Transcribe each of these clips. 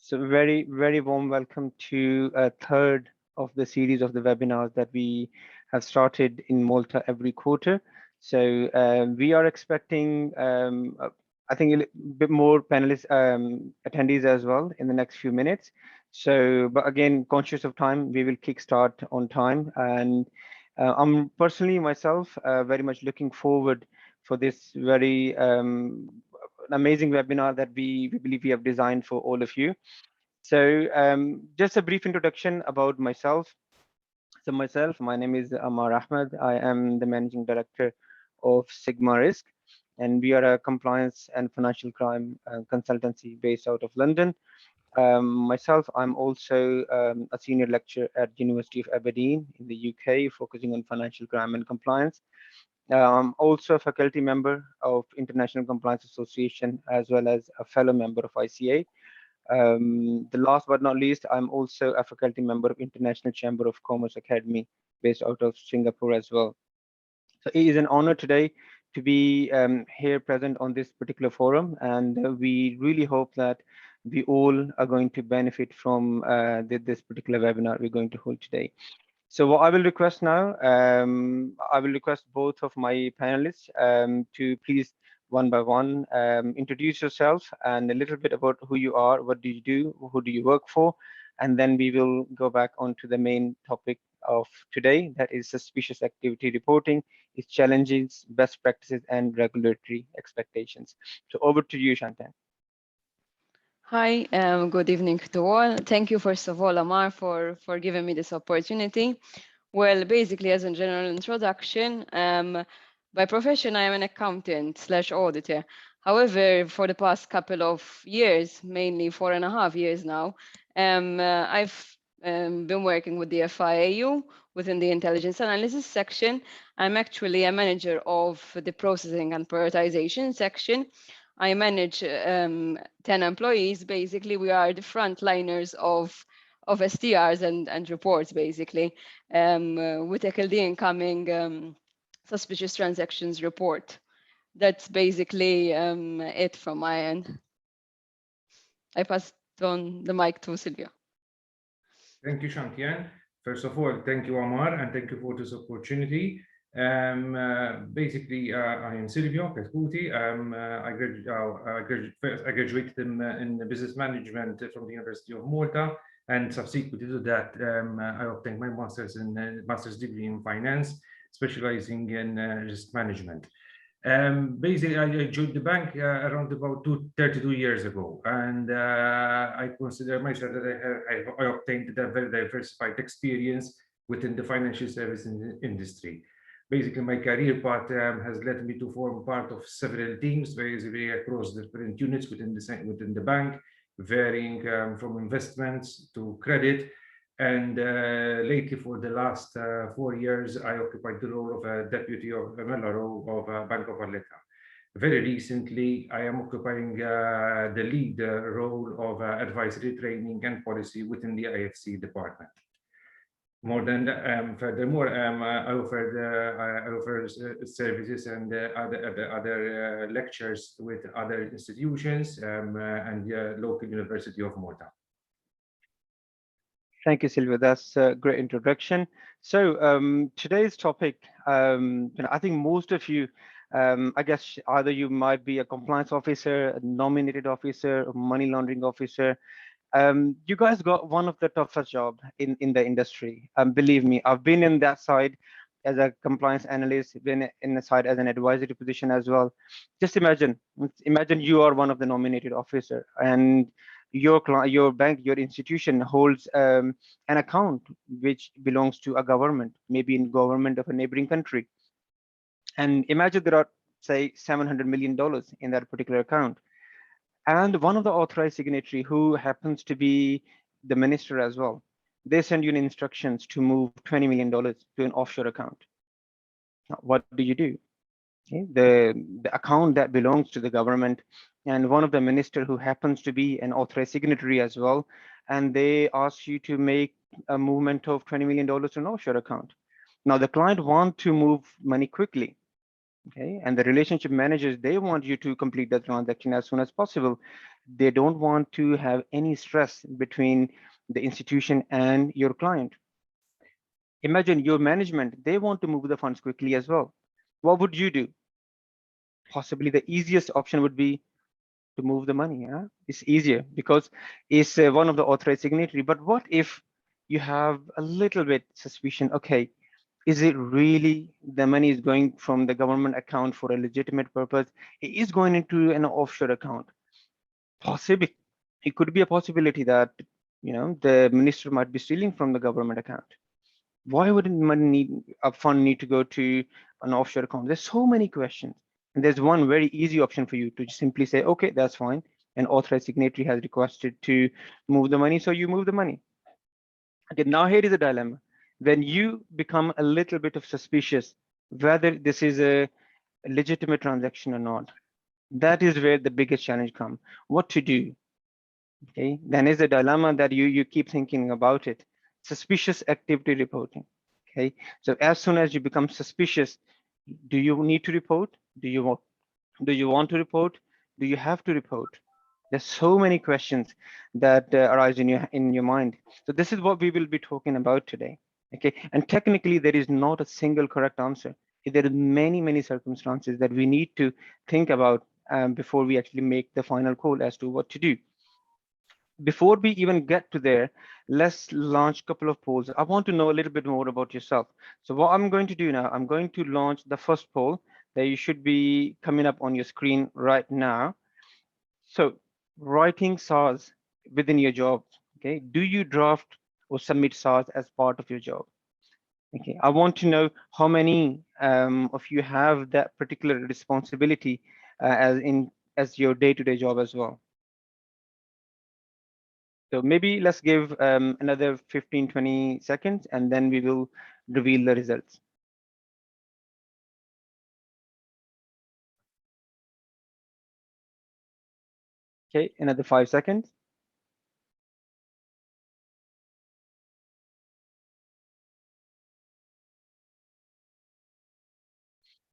So very, very warm welcome to a third of the series of the webinars that we have started in Malta every quarter. So we are expecting, I think, a bit more panelists, attendees as well in the next few minutes. So, but again, conscious of time, we will kickstart on time. And I'm personally myself very much looking forward for this very amazing webinar that we believe we have designed for all of you. So just a brief introduction about myself. So my name is Amar Ahmed. I am the Managing Director of Sigma Risk, and we are a compliance and financial crime consultancy based out of London. Myself, I'm also a senior lecturer at University of Aberdeen in the UK, focusing on financial crime and compliance. Also a faculty member of International Compliance Association, as well as a fellow member of ICA. The last but not least, I'm also a faculty member of International Chamber of Commerce Academy based out of Singapore as well. So it is an honor today to be here present on this particular forum, and we really hope that we all are going to benefit from this particular webinar we're going to hold today. So what I will request now, I will request both of my panelists to please one by one introduce yourself and a little bit about who you are, what do you do, who do you work for, and then we will go back onto the main topic of today, that is suspicious activity reporting, its challenges, best practices, and regulatory expectations. So over to you, Shantan. Hi, good evening to all. Thank you, first of all, Amar, for giving me this opportunity. Well, basically, as a general introduction, by profession, I am an accountant/auditor. However, for the past couple of years, mainly 4.5 years now, I've been working with the FIAU within the intelligence analysis section. I'm actually a manager of the processing and prioritization section. I manage 10 employees. Basically, we are the frontliners of STRs and reports, basically. We tackle the incoming suspicious transactions report. That's basically it from my end. I passed on the mic to Silvia. Thank you, Shantian. First of all, thank you, Amar, and thank you for this opportunity. Basically, I am Silvio Pescuti. I graduated in business management from the University of Malta, and subsequently to that, I obtained my master's degree in finance, specializing in risk management. Basically, I joined the bank around about 32 years ago, and I consider myself that I obtained a very diversified experience within the financial services industry. Basically, my career path has led me to form part of several teams, basically across different units within the bank, varying from investments to credit. And lately, for the last 4 years, I occupied the role of a deputy of MLRO of Bank of Valletta. Very recently, I am occupying the lead role of advisory training and policy within the IFC department. Furthermore, I offer services and other lectures with other institutions and the local University of Malta. Thank you, Silvia. That's a great introduction. So today's topic, I think most of you, I guess either you might be a compliance officer, a nominated officer, a money laundering officer. You guys got one of the toughest jobs in the industry. Believe me, I've been in that side as a compliance analyst, been in the side as an advisory position as well. Just imagine you are one of the nominated officer, and your bank, your institution holds an account which belongs to a government, maybe in government of a neighboring country. And imagine there are, say, $700 million in that particular account. And one of the authorized signatory, who happens to be the minister as well, they send you instructions to move $20 million to an offshore account. Now, what do you do? Okay. The account that belongs to the government, and one of the minister who happens to be an authorized signatory as well, and they ask you to make a movement of $20 million to an offshore account. Now, the client wants to move money quickly, Okay, and the relationship managers, they want you to complete the transaction as soon as possible. They don't want to have any stress between the institution and your client. Imagine your management, they want to move the funds quickly as well. What would you do? Possibly the easiest option would be to move the money. Yeah? It's easier because it's one of the authorized signatory. But what if you have a little bit suspicion? Okay, is it really the money is going from the government account for a legitimate purpose? It is going into an offshore account. Possibly, it could be a possibility that the minister might be stealing from the government account. Why wouldn't money need a fund need to go to an offshore account? There's so many questions. And there's one very easy option for you to simply say, okay, that's fine. An authorized signatory has requested to move the money, so you move the money. Okay, now here is a dilemma. When you become a little bit of suspicious whether this is a legitimate transaction or not, that is where the biggest challenge comes. What to do? Okay, then is a dilemma that you keep thinking about it. Suspicious activity reporting. Okay, so as soon as you become suspicious, do you need to report? Do you want to report? Do you have to report? There's so many questions that arise in your mind. So this is what we will be talking about today. Okay, and technically there is not a single correct answer. There are many circumstances that we need to think about before we actually make the final call as to what to do. Before we even get to there, let's launch a couple of polls. I want to know a little bit more about yourself. So what I'm going to do now, I'm going to launch the first poll that you should be coming up on your screen right now. So writing SARs within your job, okay? Do you draft or submit SARs as part of your job? Okay, I want to know how many of you have that particular responsibility as your day-to-day job as well. So maybe let's give another 15, 20 seconds, and then we will reveal the results. Okay, another 5 seconds.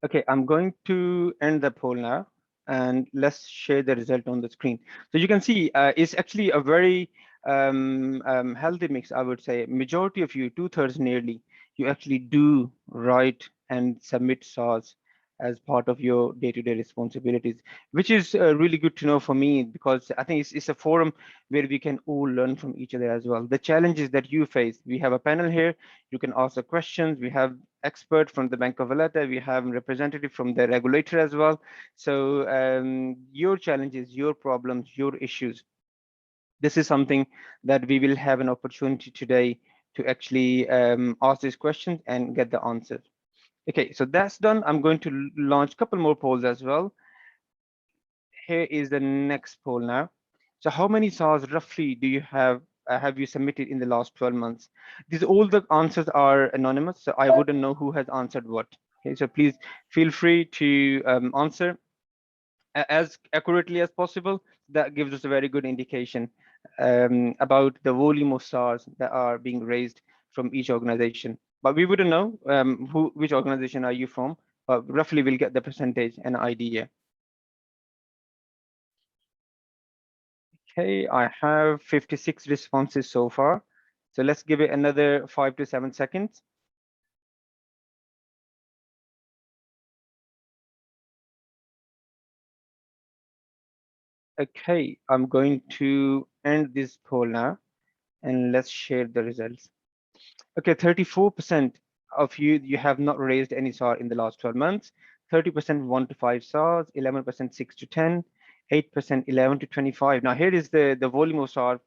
Okay, I'm going to end the poll now, and let's share the result on the screen. So you can see it's actually a very healthy mix, I would say. Majority of you, 2/3 nearly, you actually do write and submit SARs as part of your day-to-day responsibilities, which is really good to know for me, because I think it's a forum where we can all learn from each other as well. The challenges that you face, we have a panel here, you can ask the questions, we have expert from the Bank of Valletta, we have representative from the regulator as well. So your challenges, your problems, your issues, this is something that we will have an opportunity today to actually ask these questions and get the answers. Okay, so that's done. I'm going to launch a couple more polls as well. Here is the next poll now. So how many SARs roughly do you have you submitted in the last 12 months? These all the answers are anonymous, so I wouldn't know who has answered what. Okay, so please feel free to answer as accurately as possible. That gives us a very good indication about the volume of SARs that are being raised from each organization. But we wouldn't know which organization are you from, but roughly we'll get the percentage and idea. Okay, I have 56 responses so far. So let's give it another 5 to 7 seconds. Okay, I'm going to end this poll now, and let's share the results. Okay, 34% of you have not raised any SAR in the last 12 months, 30% 1 to 5 SARs, 11% 6 to 10, 8% 11 to 25. Now here is the volume of SAR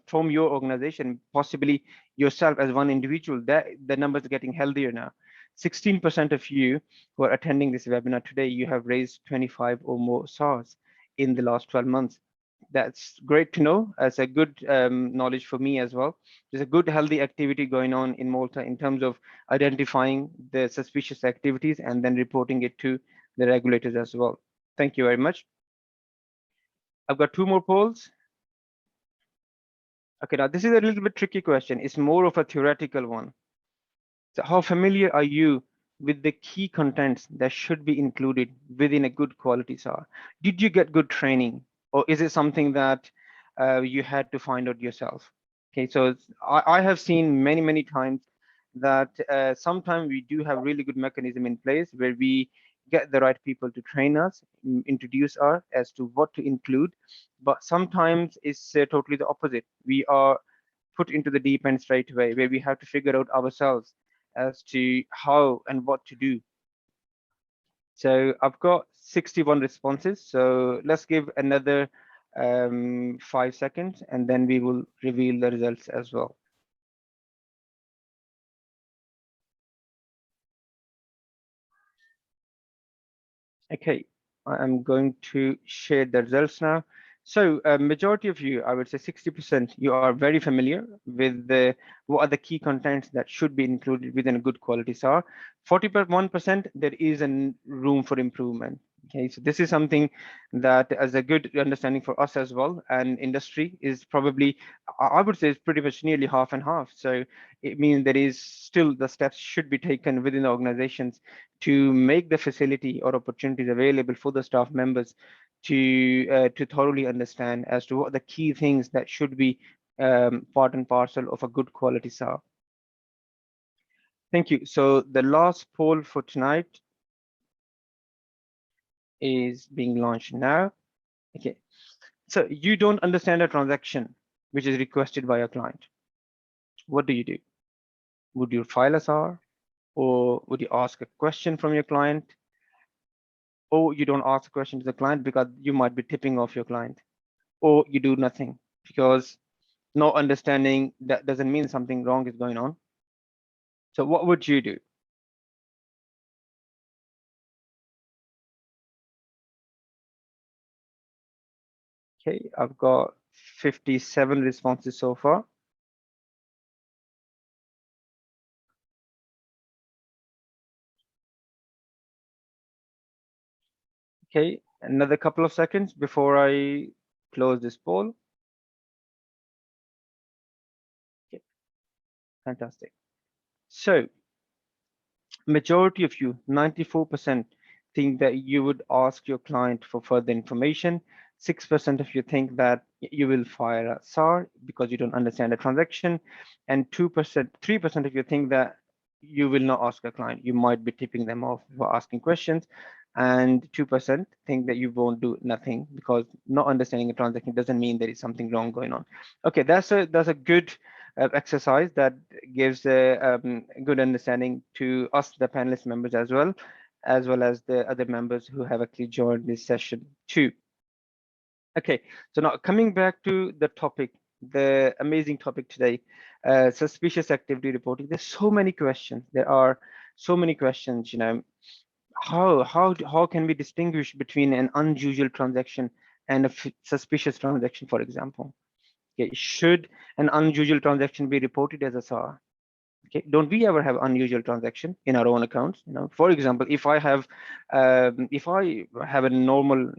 from your organization, possibly yourself as one individual. That the numbers are getting healthier now. 16% of you who are attending this webinar today, you have raised 25 or more SARs in the last 12 months. That's great to know. As a good knowledge for me as well. There's a good healthy activity going on in Malta in terms of identifying the suspicious activities and then reporting it to the regulators as well. Thank you very much. I've got 2 more polls. Okay, now this is a little bit tricky question. It's more of a theoretical one. So how familiar are you with the key contents that should be included within a good quality SAR. Did you get good training, or is it something that you had to find out yourself? Okay, so I have seen many times that sometimes we do have really good mechanism in place where we get the right people to train us, introduce us as to what to include, but sometimes it's totally the opposite. We are put into the deep end straight away, where we have to figure out ourselves as to how and what to do. So I've got 61 responses. So let's give another 5 seconds, and then we will reveal the results as well. Okay, I am going to share the results now. So majority of you, I would say 60%, you are very familiar with what are the key contents that should be included within a good quality SAR. 41%, there is a room for improvement. Okay, so this is something that as a good understanding for us as well, and industry is probably, I would say, it's pretty much nearly half and half. So it means there is still the steps should be taken within the organizations to make the facility or opportunities available for the staff members to thoroughly understand as to what the key things that should be part and parcel of a good quality SAR. Thank you. So the last poll for tonight is being launched now. Okay. So you don't understand a transaction which is requested by a client. What do you do? Would you file a SAR, or would you ask a question from your client? Or you don't ask a question to the client because you might be tipping off your client, or you do nothing because no understanding that doesn't mean something wrong is going on. So what would you do? Okay, I've got 57 responses so far. Okay, another couple of seconds before I close this poll. Okay, fantastic. So majority of you, 94%, think that you would ask your client for further information. 6% of you think that you will file a SAR because you don't understand the transaction, and 3% of you think that you will not ask a client. You might be tipping them off for asking questions, and 2% think that you won't do nothing because not understanding a transaction doesn't mean there is something wrong going on. Okay, that's a good exercise that gives a good understanding to us, the panelist members, as well as the other members who have actually joined this session too. Okay, so now coming back to the topic, the amazing topic today, suspicious activity reporting. There's so many questions. There are so many questions. You know, how can we distinguish between an unusual transaction and a suspicious transaction, for example? Okay, should an unusual transaction be reported as a SAR? Okay, don't we ever have unusual transaction in our own accounts? You know, for example, if I have a normal,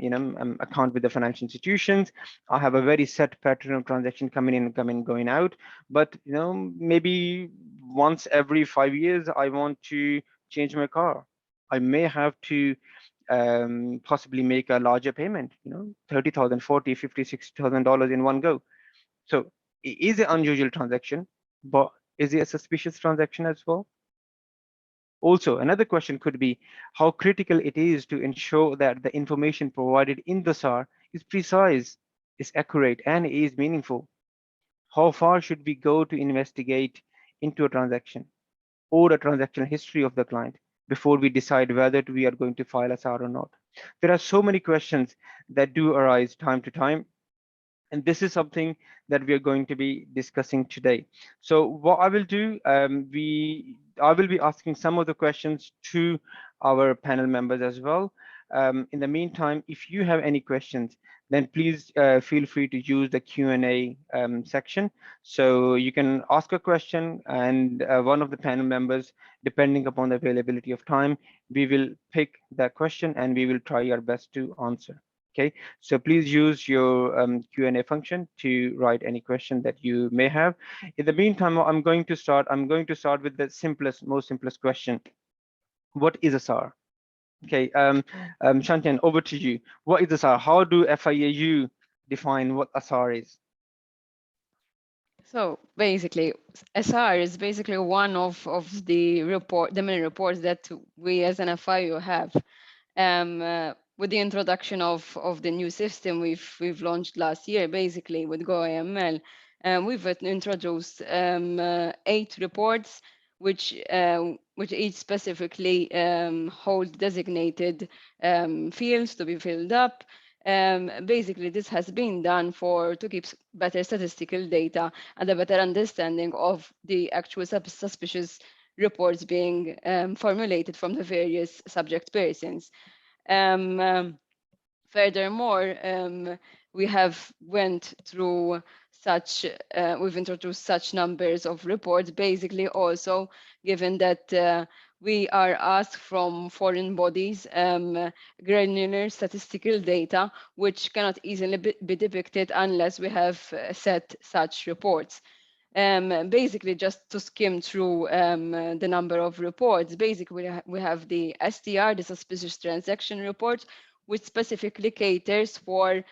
account with the financial institutions, I have a very set pattern of transaction coming in, going out. But maybe once every 5 years, I want to change my car. I may have to possibly make a larger payment. $30,000, $40,000, $50,000, $60,000 in one go. So it is an unusual transaction, but is it a suspicious transaction as well? Also, another question could be how critical it is to ensure that the information provided in the SAR is precise, is accurate, and is meaningful. How far should we go to investigate into a transaction or a transactional history of the client before we decide whether we are going to file a SAR or not? There are so many questions that do arise time to time, and this is something that we are going to be discussing today. So what I will do, I will be asking some of the questions to our panel members as well. In the meantime, if you have any questions, then please feel free to use the Q&A section. So you can ask a question, and one of the panel members, depending upon the availability of time, we will pick that question and we will try our best to answer. Okay, so please use your Q&A function to write any question that you may have. In the meantime, I'm going to start with the most simplest question. what is a SAR? Okay, Shantian, over to you. What is a SAR? How do FIAU define what a SAR is? So basically, SR is basically one of the main reports that we as an FIU have. With the introduction of the new system we've launched last year, basically with GoAML, we've introduced 8 reports, which each specifically hold designated fields to be filled up. Basically, this has been done to keep better statistical data and a better understanding of the actual suspicious reports being formulated from the various subject persons. Furthermore, we have went through we've introduced such numbers of reports, basically also given that we are asked from foreign bodies granular statistical data, which cannot easily be depicted unless we have set such reports. Basically, just to skim through the number of reports, basically we have the STR, the suspicious transaction report, which specifically caters for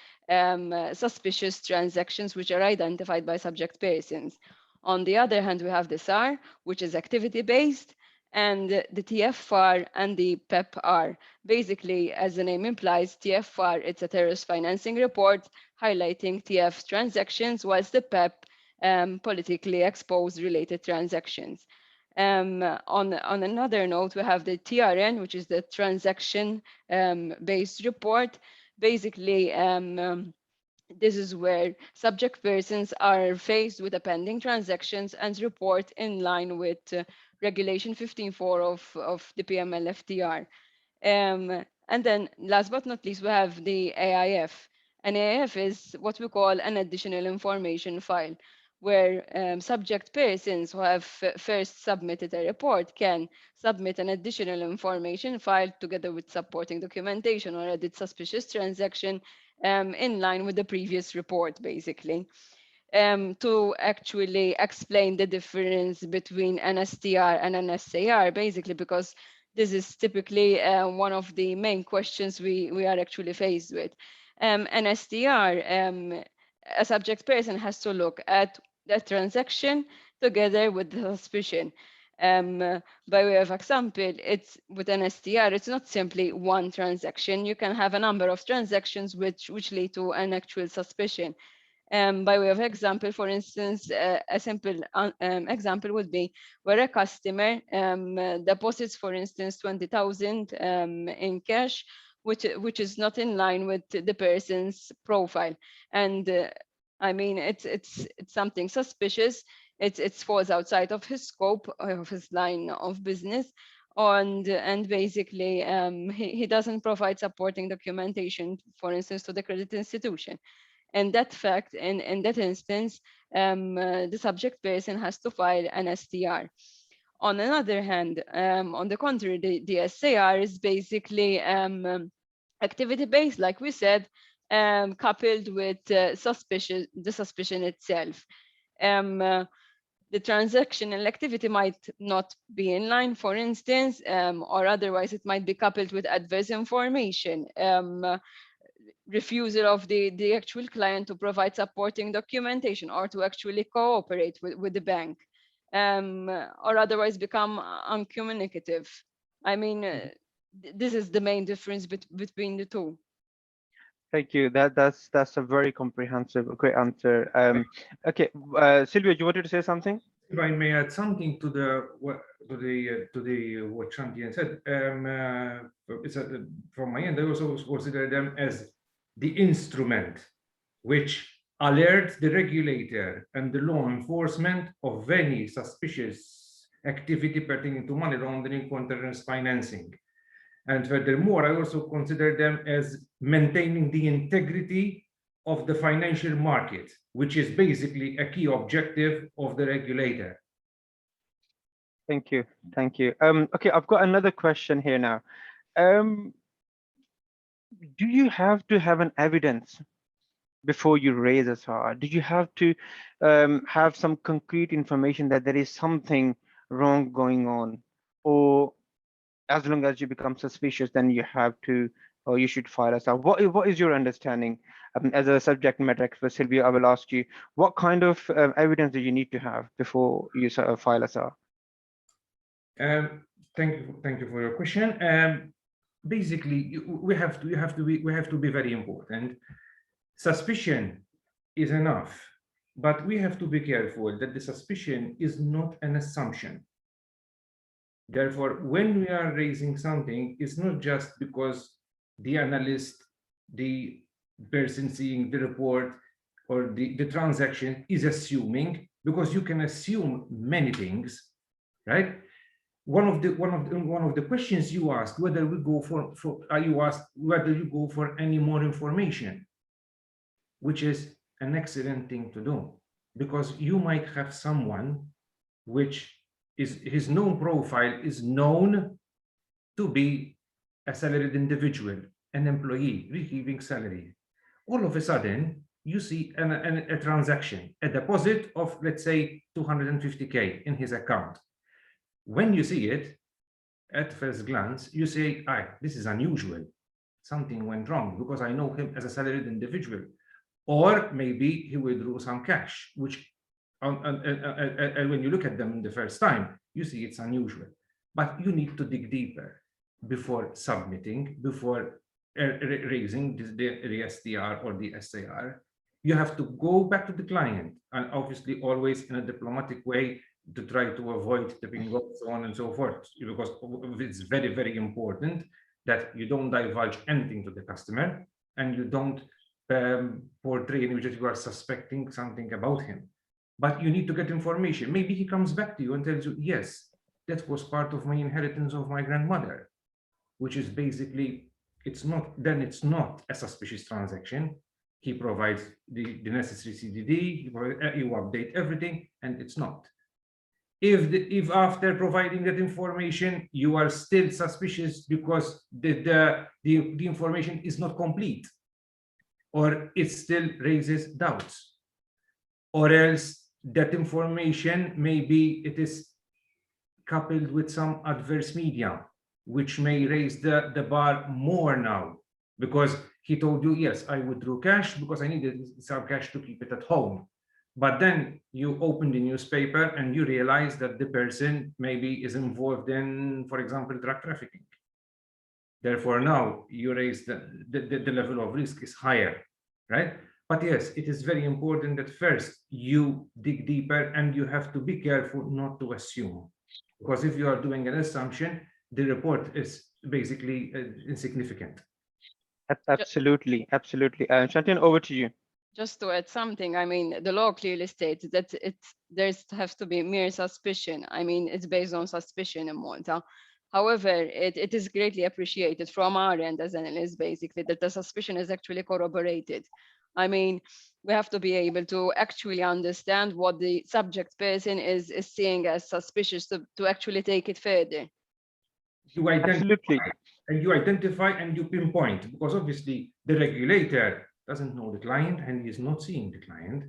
suspicious transactions which are identified by subject persons. On the other hand, we have the SAR, which is activity-based, and the TFR and the PEPR. Basically, as the name implies, TFR, it's a terrorist financing report highlighting TF transactions, whilst the PEP politically exposed related transactions. On another note, we have the TRN, which is the transaction based report. Basically, this is where subject persons are faced with a pending transactions and report in line with Regulation 15.4 of the PML-FTR. And then last but not least, we have the AIF. An AIF is what we call an additional information file, where subject persons who have first submitted a report can submit an additional information file together with supporting documentation or added suspicious transaction in line with the previous report, basically. To actually explain the difference between an STR and an SAR, basically, because this is typically one of the main questions we are actually faced with. An STR, a subject person has to look at the transaction together with the suspicion. By way of example, it's with an STR, it's not simply one transaction. You can have a number of transactions which lead to an actual suspicion. By way of example, for instance, a simple example would be where a customer deposits, for instance, 20,000 in cash, which is not in line with the person's profile. And I mean, it's something suspicious. It falls outside of his scope of his line of business. And basically, he doesn't provide supporting documentation, for instance, to the credit institution. And that fact, in that instance, the subject person has to file an STR. On another hand, on the contrary, the SAR is basically activity-based, like we said, coupled with the suspicion itself. The transactional activity might not be in line, for instance, or otherwise it might be coupled with adverse information. Refusal of the actual client to provide supporting documentation or to actually cooperate with the bank, or otherwise become uncommunicative. I mean, this is the main difference between the two. Thank you. That's a very comprehensive, great answer. Okay, Sylvia, you wanted to say something? If I may add something to what Shantian said, from my end, I also consider them as the instrument which alerts the regulator and the law enforcement of any suspicious activity pertaining to money laundering, terrorist financing. And furthermore, I also consider them as maintaining the integrity of the financial market, which is basically a key objective of the regulator. Thank you. Thank you. Okay, I've got another question here now. Do you have to have an evidence before you raise a SAR? Do you have to have some concrete information that there is something wrong going on? Or as long as you become suspicious, then you have to, or you should file us out. What is your understanding? As a subject matter expert, Sylvia, I will ask you, what kind of evidence do you need to have before you sort of file us out? Thank you for your question. Basically, we have to be very important. Suspicion is enough, but we have to be careful that the suspicion is not an assumption. Therefore, when we are raising something, it's not just because the analyst, the person seeing the report or the transaction is assuming, because you can assume many things, right? One of the questions you asked, whether we go you asked whether you go for any more information, which is an excellent thing to do, because you might have someone which is his known profile is known to be a salaried individual, an employee receiving salary. All of a sudden, you see a transaction, a deposit of, let's say, 250K in his account. When you see it, at first glance, you say, this is unusual. Something went wrong because I know him as a salaried individual. Or maybe he withdrew some cash, which and when you look at them in the first time, you see it's unusual. But you need to dig deeper before submitting, before raising the STR or the SAR. You have to go back to the client, and obviously always in a diplomatic way to try to avoid tipping off, so on and so forth, because it's very, very important that you don't divulge anything to the customer and you don't portray an image that you are suspecting something about him. But you need to get information. Maybe he comes back to you and tells you, yes, that was part of my inheritance of my grandmother, which is basically, it's not a suspicious transaction. He provides the necessary CDD, you update everything, and it's not. If after providing that information, you are still suspicious because the information is not complete, or it still raises doubts, or else that information, maybe it is coupled with some adverse media, which may raise the bar more now, because he told you, yes, I withdrew cash because I needed some cash to keep it at home. But then you open the newspaper and you realize that the person maybe is involved in, for example, drug trafficking. Therefore, now you raise the level of risk is higher, right? But yes, it is very important that first you dig deeper, and you have to be careful not to assume. Because if you are doing an assumption, the report is basically insignificant. Absolutely, absolutely. Shantin, over to you. Just to add something, I mean, the law clearly states that there's has to be mere suspicion. I mean, it's based on suspicion in Malta. However, it is greatly appreciated from our end as analysts, basically, that the suspicion is actually corroborated. I mean, we have to be able to actually understand what the subject person is seeing as suspicious to actually take it further. You identify, Absolutely. and you pinpoint, because obviously the regulator doesn't know the client and he is not seeing the client,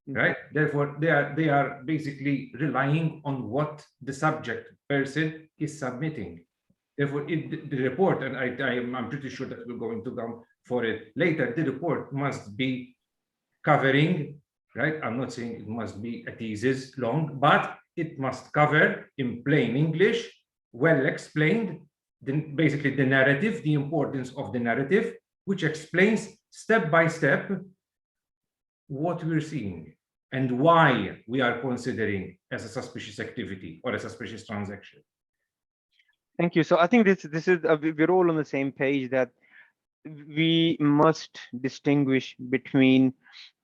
right? Therefore, they are basically relying on what the subject person is submitting. Therefore, the report, and I'm pretty sure that we're going to come for it later, the report must be covering, right? I'm not saying it must be a thesis long, but it must cover in plain English, well explained, basically the narrative, the importance of the narrative, which explains step by step what we're seeing and why we are considering as a suspicious activity or a suspicious transaction. Thank you. So I think this is we're all on the same page that we must distinguish between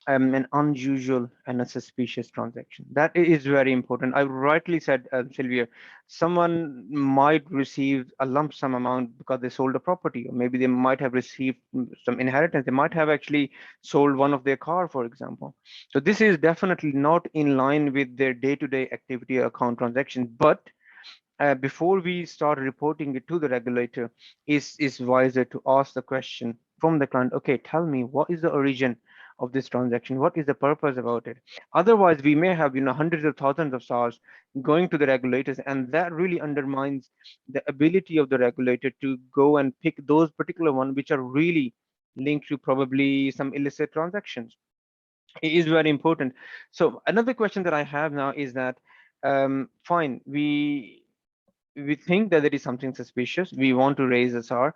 an unusual and a suspicious transaction. That is very important. I rightly said, Sylvia, someone might receive a lump sum amount because they sold a property, or maybe they might have received some inheritance. They might have actually sold one of their car, for example. So this is definitely not in line with their day-to-day activity or account transaction. But before we start reporting it to the regulator, is wiser to ask the question from the client, okay, tell me, what is the origin of this transaction? What is the purpose about it? Otherwise, we may have, hundreds of thousands of SARs going to the regulators, and that really undermines the ability of the regulator to go and pick those particular ones which are really linked to probably some illicit transactions. It is very important. So another question that I have now is that, fine, we think that there is something suspicious. We want to raise a SAR.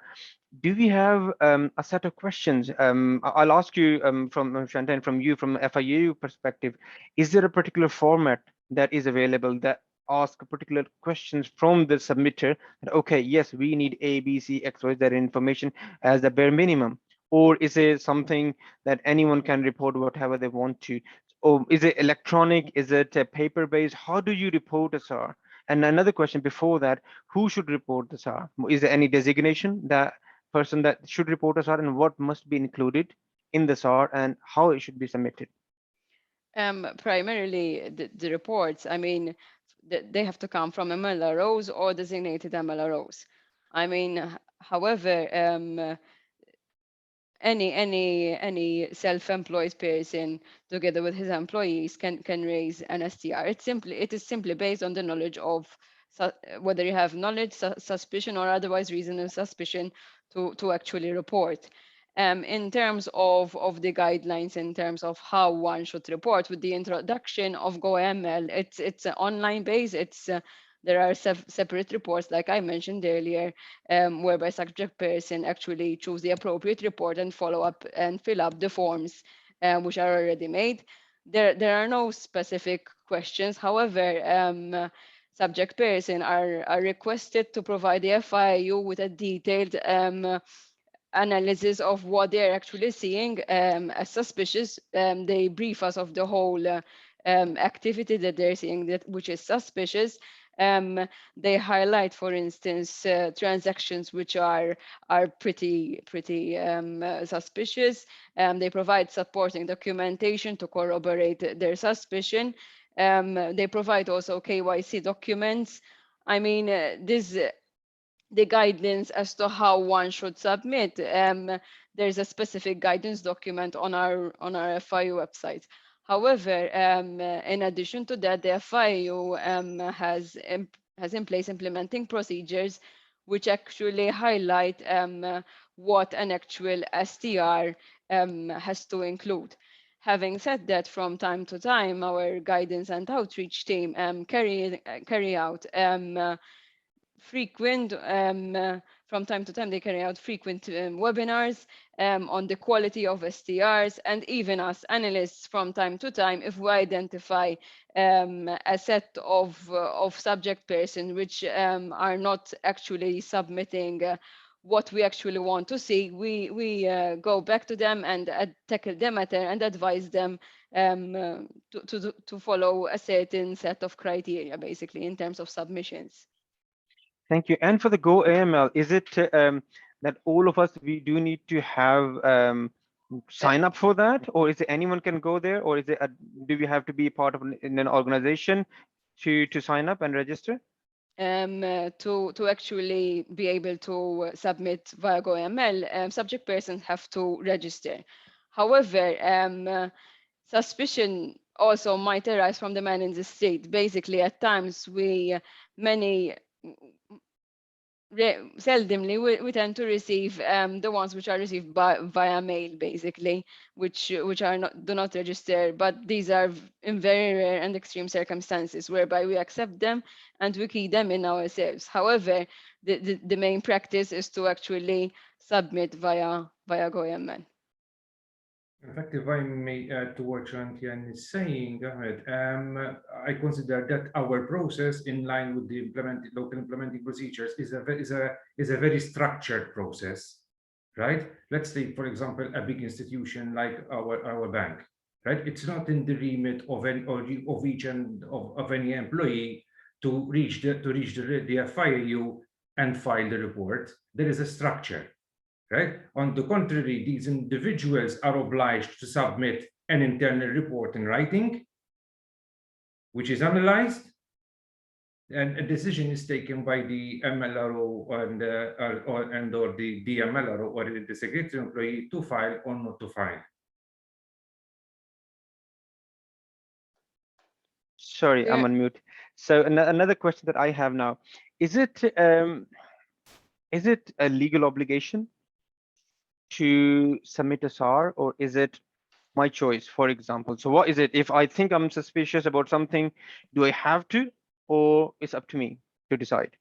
Do we have a set of questions? I'll ask you from Shantan, from you, from FIAU perspective, is there a particular format that is available that ask particular questions from the submitter that, okay, yes, we need A, B, C, X, Y, that information as the bare minimum? Or is it something that anyone can report whatever they want to? Or is it electronic? Is it paper based? How do you report a SAR? And another question before that, who should report the SAR? Is there any designation that person that should report a SAR, and what must be included in the SAR and how it should be submitted? Primarily the reports, I mean, they have to come from MLROs or designated MLROs. I mean, however, any self-employed person together with his employees can raise an STR. It is simply based on the knowledge of whether you have knowledge, suspicion, or otherwise reasonable suspicion to actually report. In terms of the guidelines, in terms of how one should report, with the introduction of GoML, it's an online base. There are separate reports, like I mentioned earlier, whereby subject person actually choose the appropriate report and follow up and fill up the forms which are already made. There are no specific questions. However, subject person are requested to provide the FIAU with a detailed analysis of what they're actually seeing as suspicious. They brief us of the whole activity that they're seeing which is suspicious. They highlight, for instance, transactions which are pretty suspicious. They provide supporting documentation to corroborate their suspicion. They provide also KYC documents. I mean, the guidance as to how one should submit. There's a specific guidance document on our FIAU website. However, in addition to that, the FIAU has in place implementing procedures which actually highlight what an actual STR has to include. Having said that, from time to time, our guidance and outreach team carry out frequent from time to time they carry out frequent webinars on the quality of STRs, and even us analysts from time to time, if we identify a set of subject persons which are not actually submitting what we actually want to see, we go back to them and tackle the matter and advise them to follow a certain set of criteria, basically, in terms of submissions. Thank you. And for the Go AML, is it that all of us, we do need to have sign up for that, or is it anyone can go there, or is it do we have to be part of an organization to sign up and register? To actually be able to submit via GoML, subject persons have to register. However, suspicion also might arise from the man in the street. Basically, at times seldomly we tend to receive the ones which are received via mail, basically, which do not register. But these are in very rare and extreme circumstances whereby we accept them and we key them in ourselves. However, the main practice is to actually submit via GoML. In fact, if I may add to what Shantian is saying, Ahmed, I consider that our process, in line with the local implementing procedures, is a very structured process, right? Let's take, for example, a big institution like our bank, right? It's not in the remit of any employee to reach the FIAU and file the report. There is a structure. Right? On the contrary, these individuals are obliged to submit an internal report in writing, which is analyzed, and a decision is taken by the MLRO or the DMLRO or the secretary employee to file or not to file. Sorry, I'm on mute. So another question that I have now, is it a legal obligation to submit a SAR, or is it my choice, for example? So what is it? If I think I'm suspicious about something, do I have to, or it's up to me to decide?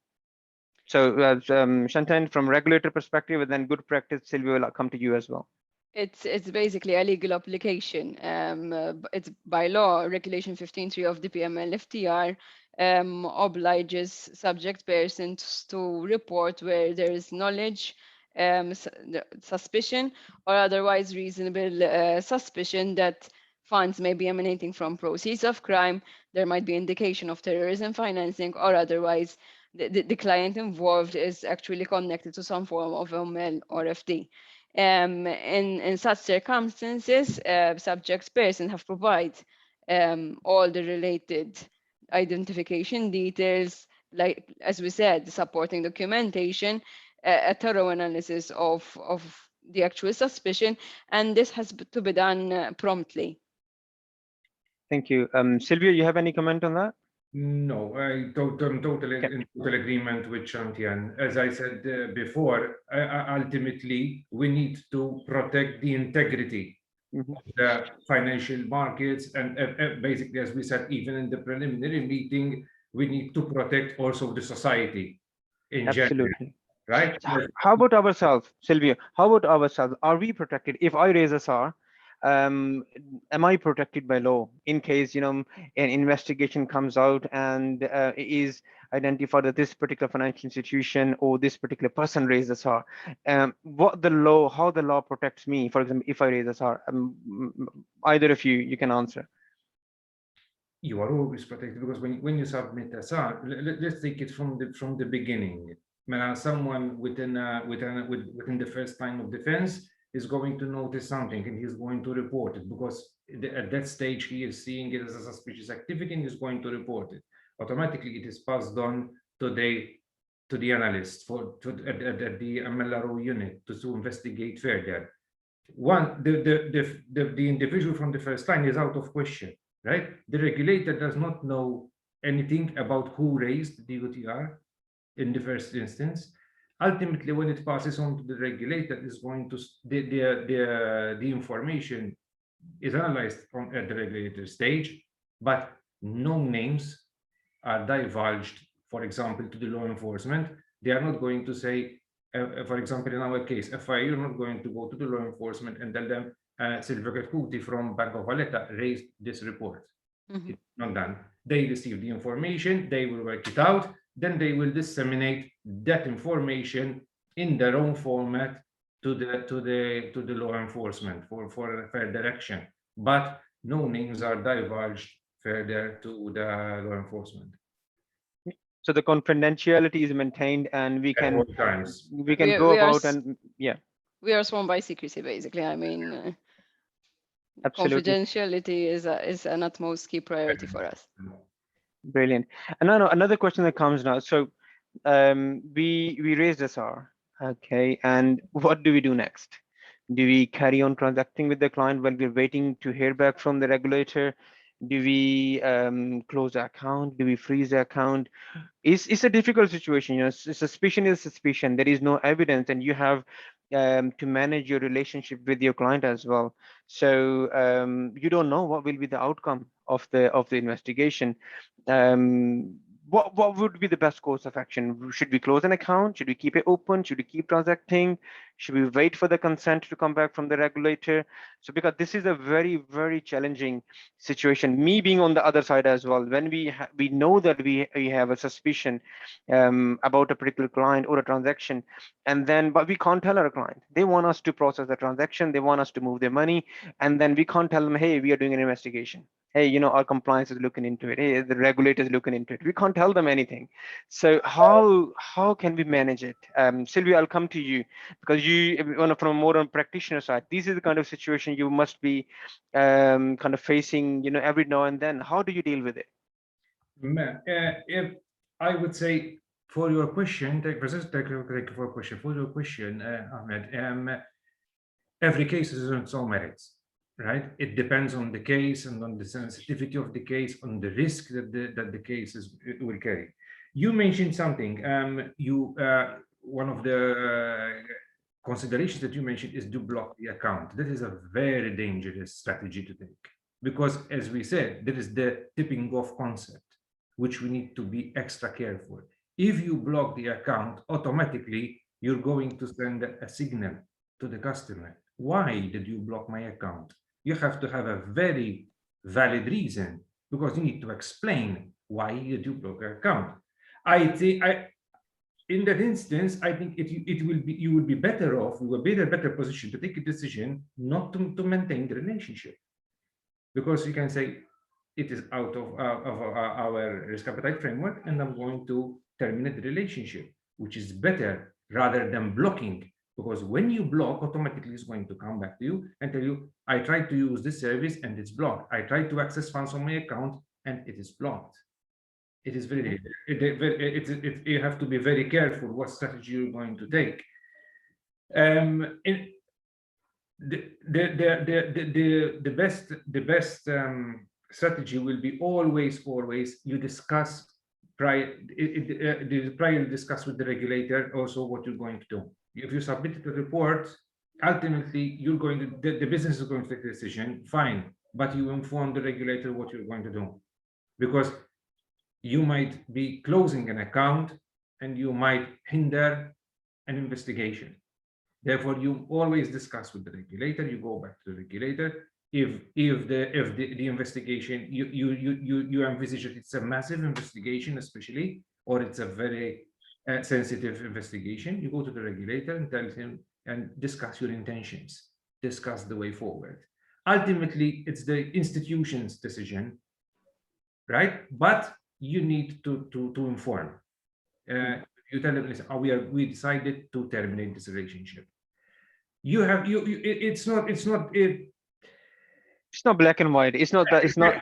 So Shantan, from regulator perspective, and then good practice, Sylvia will come to you as well. It's basically a legal application. It's by law, Regulation 15.3 of the PML FTR obliges subject persons to report where there is knowledge, suspicion, or otherwise reasonable suspicion that funds may be emanating from proceeds of crime. There might be indication of terrorism financing, or otherwise the client involved is actually connected to some form of ML or FD. In such circumstances, subject person have provided all the related identification details, like as we said, supporting documentation, a thorough analysis of the actual suspicion, and this has to be done promptly. Thank you. Sylvia, you have any comment on that? No, I'm totally in total agreement with Shantian. As I said before, ultimately, we need to protect the integrity of the financial markets. And basically, as we said, even in the preliminary meeting, we need to protect also the society in general, Absolutely. right? How about ourselves, Sylvia? How about ourselves? Are we protected? If I raise a SAR, am I protected by law in case, you know, an investigation comes out and is identified that this particular financial institution or this particular person raised a SAR? What the law, how the law protects me, for example, if I raise a SAR? Either of you can answer. You are always protected, because when you submit a SAR, let's take it from the beginning. Someone within the first line of defense is going to notice something, and he's going to report it, because at that stage he is seeing it as a suspicious activity and is going to report it. Automatically, it is passed on to the analyst at the MLRO unit to investigate further. The individual from the first line is out of question, right? The regulator does not know anything about who raised the UTR in the first instance. Ultimately, when it passes on to the regulator, is going to the information is analyzed at the regulator stage, but no names are divulged, for example, to the law enforcement. They are not going to say, for example, in our case, FIAU, are not going to go to the law enforcement and tell them Silvia Kuti from Bank of Valletta raised this report. It's not done. They receive the information, they will work it out, then they will disseminate that information in their own format to the law enforcement for further action. But no names are divulged further to the law enforcement. So the confidentiality is maintained, and we can go about and we are sworn by secrecy, basically. I mean, absolutely. Confidentiality is an utmost key priority for us. Brilliant. And now another question that comes now. So we raised SR, okay, and what do we do next? Do we carry on transacting with the client while we're waiting to hear back from the regulator? Do we close the account? Do we freeze the account? It's a difficult situation. You know, suspicion is suspicion. There is no evidence, and you have to manage your relationship with your client as well. So you don't know what will be the outcome of the investigation. What would be the best course of action? Should we close an account? Should we keep it open? Should we keep transacting? Should we wait for the consent to come back from the regulator? So because this is a very, very challenging situation, me being on the other side as well, when we know that we have a suspicion about a particular client or a transaction, and then but we can't tell our client. They want us to process the transaction, they want us to move their money, and then we can't tell them, hey, we are doing an investigation. Hey, you know, our compliance is looking into it. Hey, the regulator is looking into it. We can't tell them anything. So how can we manage it? Sylvia, I'll come to you, because you, from a more on practitioner side, this is the kind of situation you must be kind of facing, you know, every now and then. How do you deal with it? If I would say, for your question, for your question, Ahmed, every case is on its own merits. right? It depends on the case and on the sensitivity of the case, on the risk that the case will carry. You mentioned something. One of the considerations that you mentioned is to block the account. That is a very dangerous strategy to take, because as we said, there is the tipping off concept, which we need to be extra careful. If you block the account, automatically you're going to send a signal to the customer. Why did you block my account? You have to have a very valid reason, because you need to explain why did you block your account. In that instance, I think you will be better off, you will be in a better position to take a decision not to maintain the relationship, because you can say it is out of our risk appetite framework, and I'm going to terminate the relationship, which is better rather than blocking. Because when you block, automatically it's going to come back to you and tell you, I tried to use this service and it's blocked. I tried to access funds on my account and it is blocked. It is very, you have to be very careful what strategy you're going to take. The best strategy will be always you discuss prior discuss with the regulator also what you're going to do. If you submit the report, ultimately you're going to the business is going to take a decision, fine, but you inform the regulator what you're going to do, because you might be closing an account and you might hinder an investigation. Therefore, you always discuss with the regulator. You go back to the regulator. If the investigation you envisage that it's a massive investigation, especially, or it's a very sensitive investigation, you go to the regulator and tell him and discuss your intentions, discuss the way forward. Ultimately, it's the institution's decision, right? But you need to inform. You tell them, listen, we decided to terminate this relationship. It's not black and white. It's not that. It's not,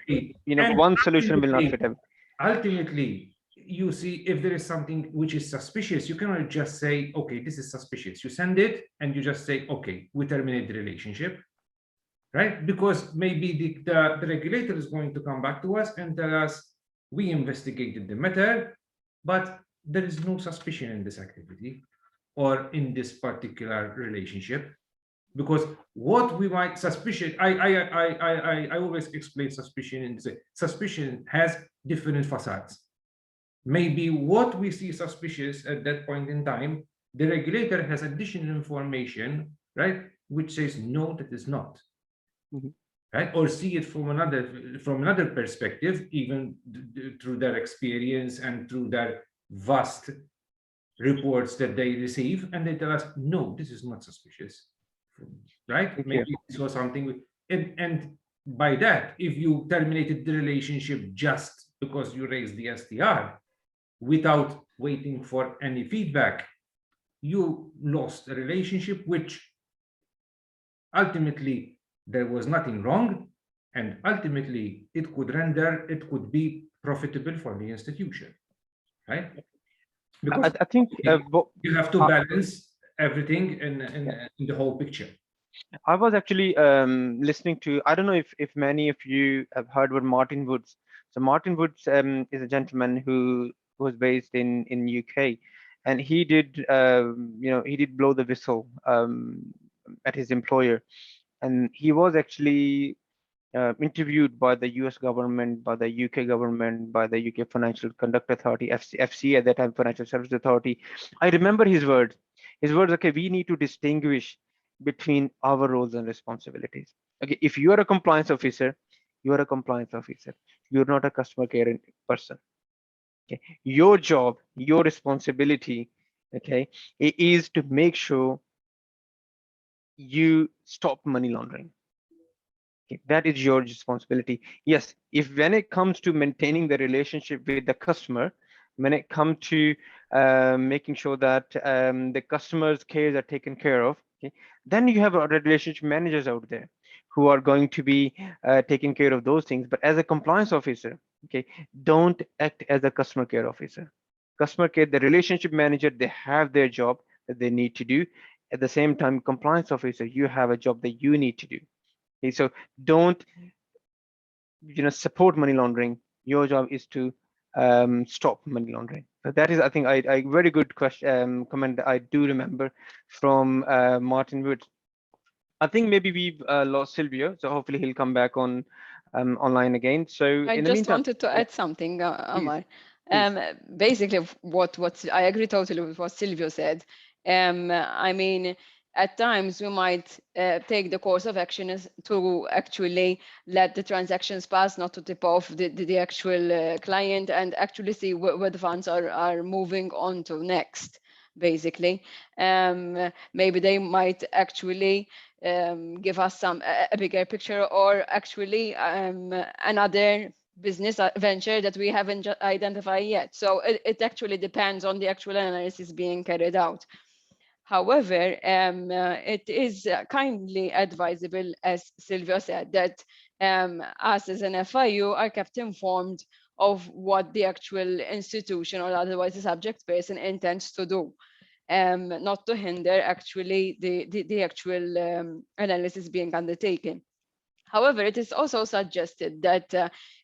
one solution will not fit everything. Ultimately, you see if there is something which is suspicious, you cannot just say, okay, this is suspicious. You send it and you just say, okay, we terminate the relationship, right? Because maybe the regulator is going to come back to us and tell us, we investigated the matter, but there is no suspicion in this activity or in this particular relationship. Because what we might suspicion, I always explain suspicion and say suspicion has different facades. Maybe what we see suspicious at that point in time, the regulator has additional information, right, which says no, that is not. Right, or see it from another perspective, even through their experience and through their vast reports that they receive, and they tell us, no, this is not suspicious, right? Maybe this was something, and by that, if you terminated the relationship just because you raised the STR without waiting for any feedback, you lost a relationship which ultimately there was nothing wrong, and ultimately it could be profitable for the institution, right? Because I think you have to balance everything in the whole picture. I was actually listening to, I don't know if many of you have heard about Martin Woods. So Martin Woods is a gentleman who was based in UK, and he did he did blow the whistle at his employer. And he was actually interviewed by the US government, by the UK government, by the UK Financial Conduct Authority, FC at that time, Financial Services Authority. I remember his words. His words, okay, we need to distinguish between our roles and responsibilities. Okay, if you are a compliance officer, you are a compliance officer. You're not a customer care person. Okay, your job, your responsibility, okay, it is to make sure you stop money laundering. Okay, that is your responsibility. Yes, if when it comes to maintaining the relationship with the customer, when it comes to making sure that the customer's cares are taken care of, okay, then you have relationship managers out there who are going to be taking care of those things. But as a compliance officer, okay, don't act as a customer care officer. Customer care, the relationship manager, they have their job that they need to do. At the same time, compliance officer, you have a job that you need to do. Okay, so don't support money laundering. Your job is to stop money laundering. So that is, I think, I very good question comment that I do remember from Martin Wood. I think maybe we've lost Silvio, so hopefully he'll come back on online again. So I in the just meantime, wanted to yeah, add something, please, Amar. please. Basically, what I agree totally with what Silvio said. I mean, at times we might take the course of action is to actually let the transactions pass, not to tip off the actual client, and actually see where the funds are moving on to next, basically. Maybe they might actually give us a bigger picture, or actually another business venture that we haven't identified yet. So it actually depends on the actual analysis being carried out. However, it is kindly advisable, as Silvia said, that us as an FIU are kept informed of what the actual institution or otherwise the subject person intends to do. Not to hinder actually the actual analysis being undertaken. However, it is also suggested that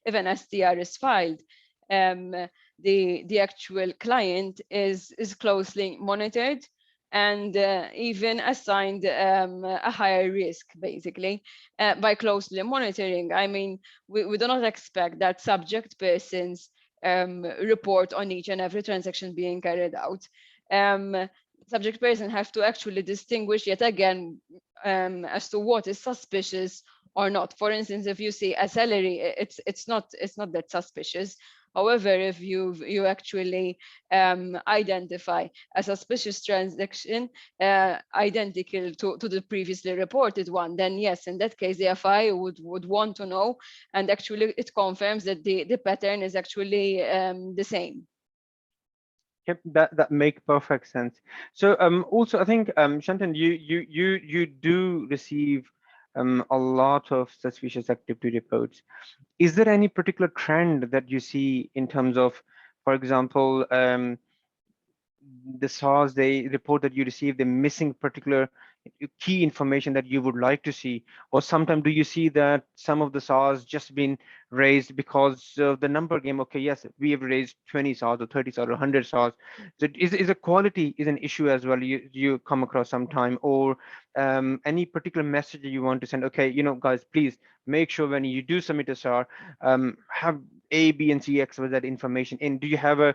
if an STR is filed, um, the actual client is closely monitored and even assigned a higher risk, basically. By closely monitoring, I mean, we do not expect that subject persons report on each and every transaction being carried out. Subject person have to actually distinguish yet again as to what is suspicious or not. For instance, if you see a salary, it's not that suspicious. However, if you actually identify a suspicious transaction identical to the previously reported one, then yes, in that case, the FI would want to know, and actually it confirms that the pattern is actually the same. Yep, that make perfect sense. So also I think Shantan, you do receive a lot of suspicious activity reports. Is there any particular trend that you see in terms of, for example, the SARS, they report that you received the missing particular key information that you would like to see, or sometimes do you see that some of the SARS just been raised because of the number game? Okay, yes, we have raised 20 SARS or 30 SARS or 100 SARS. So is a quality is an issue as well? You come across sometime, or any particular message that you want to send? Okay, guys, please make sure when you do submit a SAR, have A, B, and C, X, Y, Z information in. Do you have a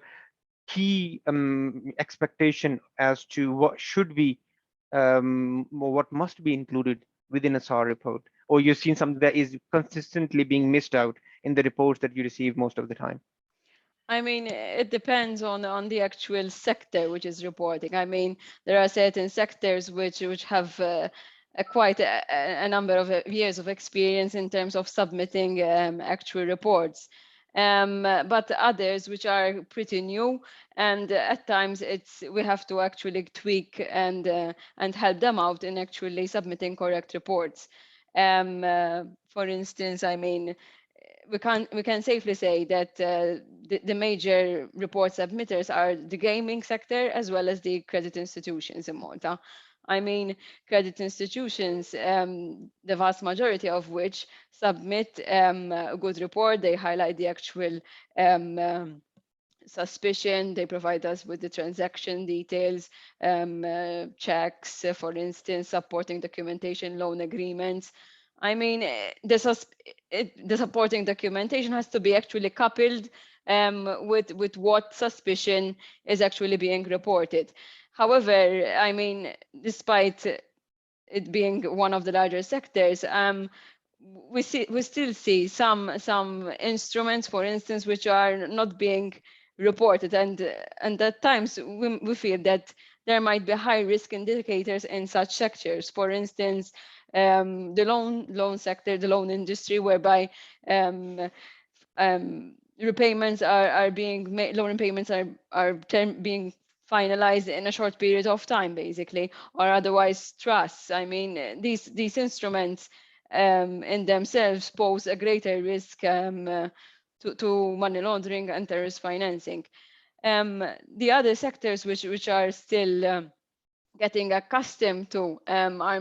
key expectation as to what should be or what must be included within a SAR report, or you've seen something that is consistently being missed out in the reports that you receive most of the time? I mean, it depends on the actual sector which is reporting. I mean, there are certain sectors which have quite a number of years of experience in terms of submitting actual reports. But others which are pretty new, and at times we have to actually tweak and help them out in actually submitting correct reports. For instance, I mean, we can safely say that the major report submitters are the gaming sector as well as the credit institutions in Malta. I mean, credit institutions, the vast majority of which submit a good report. They highlight the actual suspicion. They provide us with the transaction details, checks, for instance, supporting documentation, loan agreements. I mean, the supporting documentation has to be actually coupled with what suspicion is actually being reported. However, I mean, despite it being one of the larger sectors, we still see some instruments, for instance, which are not being reported, and at times we feel that there might be high risk indicators in such sectors. For instance, the loan sector, the loan industry, whereby repayments are being made, loan repayments are being finalized in a short period of time, basically, or otherwise trusts. I mean, these instruments in themselves pose a greater risk to money laundering and terrorist financing. The other sectors which are still getting accustomed to are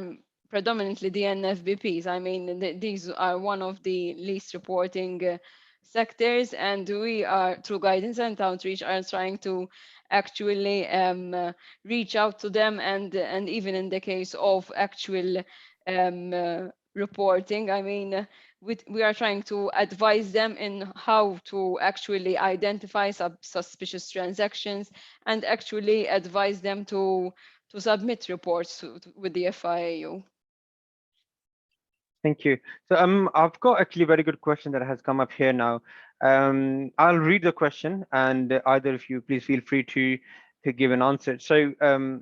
predominantly the NFBPs. I mean, these are one of the least reporting sectors, and we are, through guidance and outreach, are trying to actually reach out to them, and even in the case of actual reporting, I mean, we are trying to advise them in how to actually identify suspicious transactions, and actually advise them to submit reports with the FIAU. Thank you. So I've got actually a very good question that has come up here now. I'll read the question, and either of you, please feel free to give an answer. So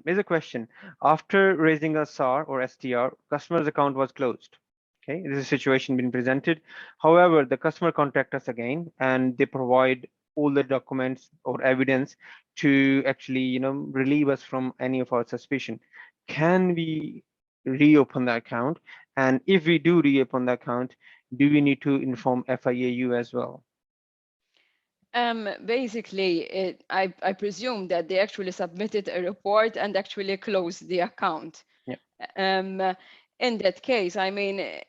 here's a question. After raising a SAR or STR, customer's account was closed. Okay, this is a situation being presented. However, the customer contact us again, and they provide all the documents or evidence to actually, relieve us from any of our suspicion. Can we reopen the account? And if we do reopen the account, do we need to inform FIAU as well? Basically, I presume that they actually submitted a report and actually closed the account. Yeah. In that case, I mean,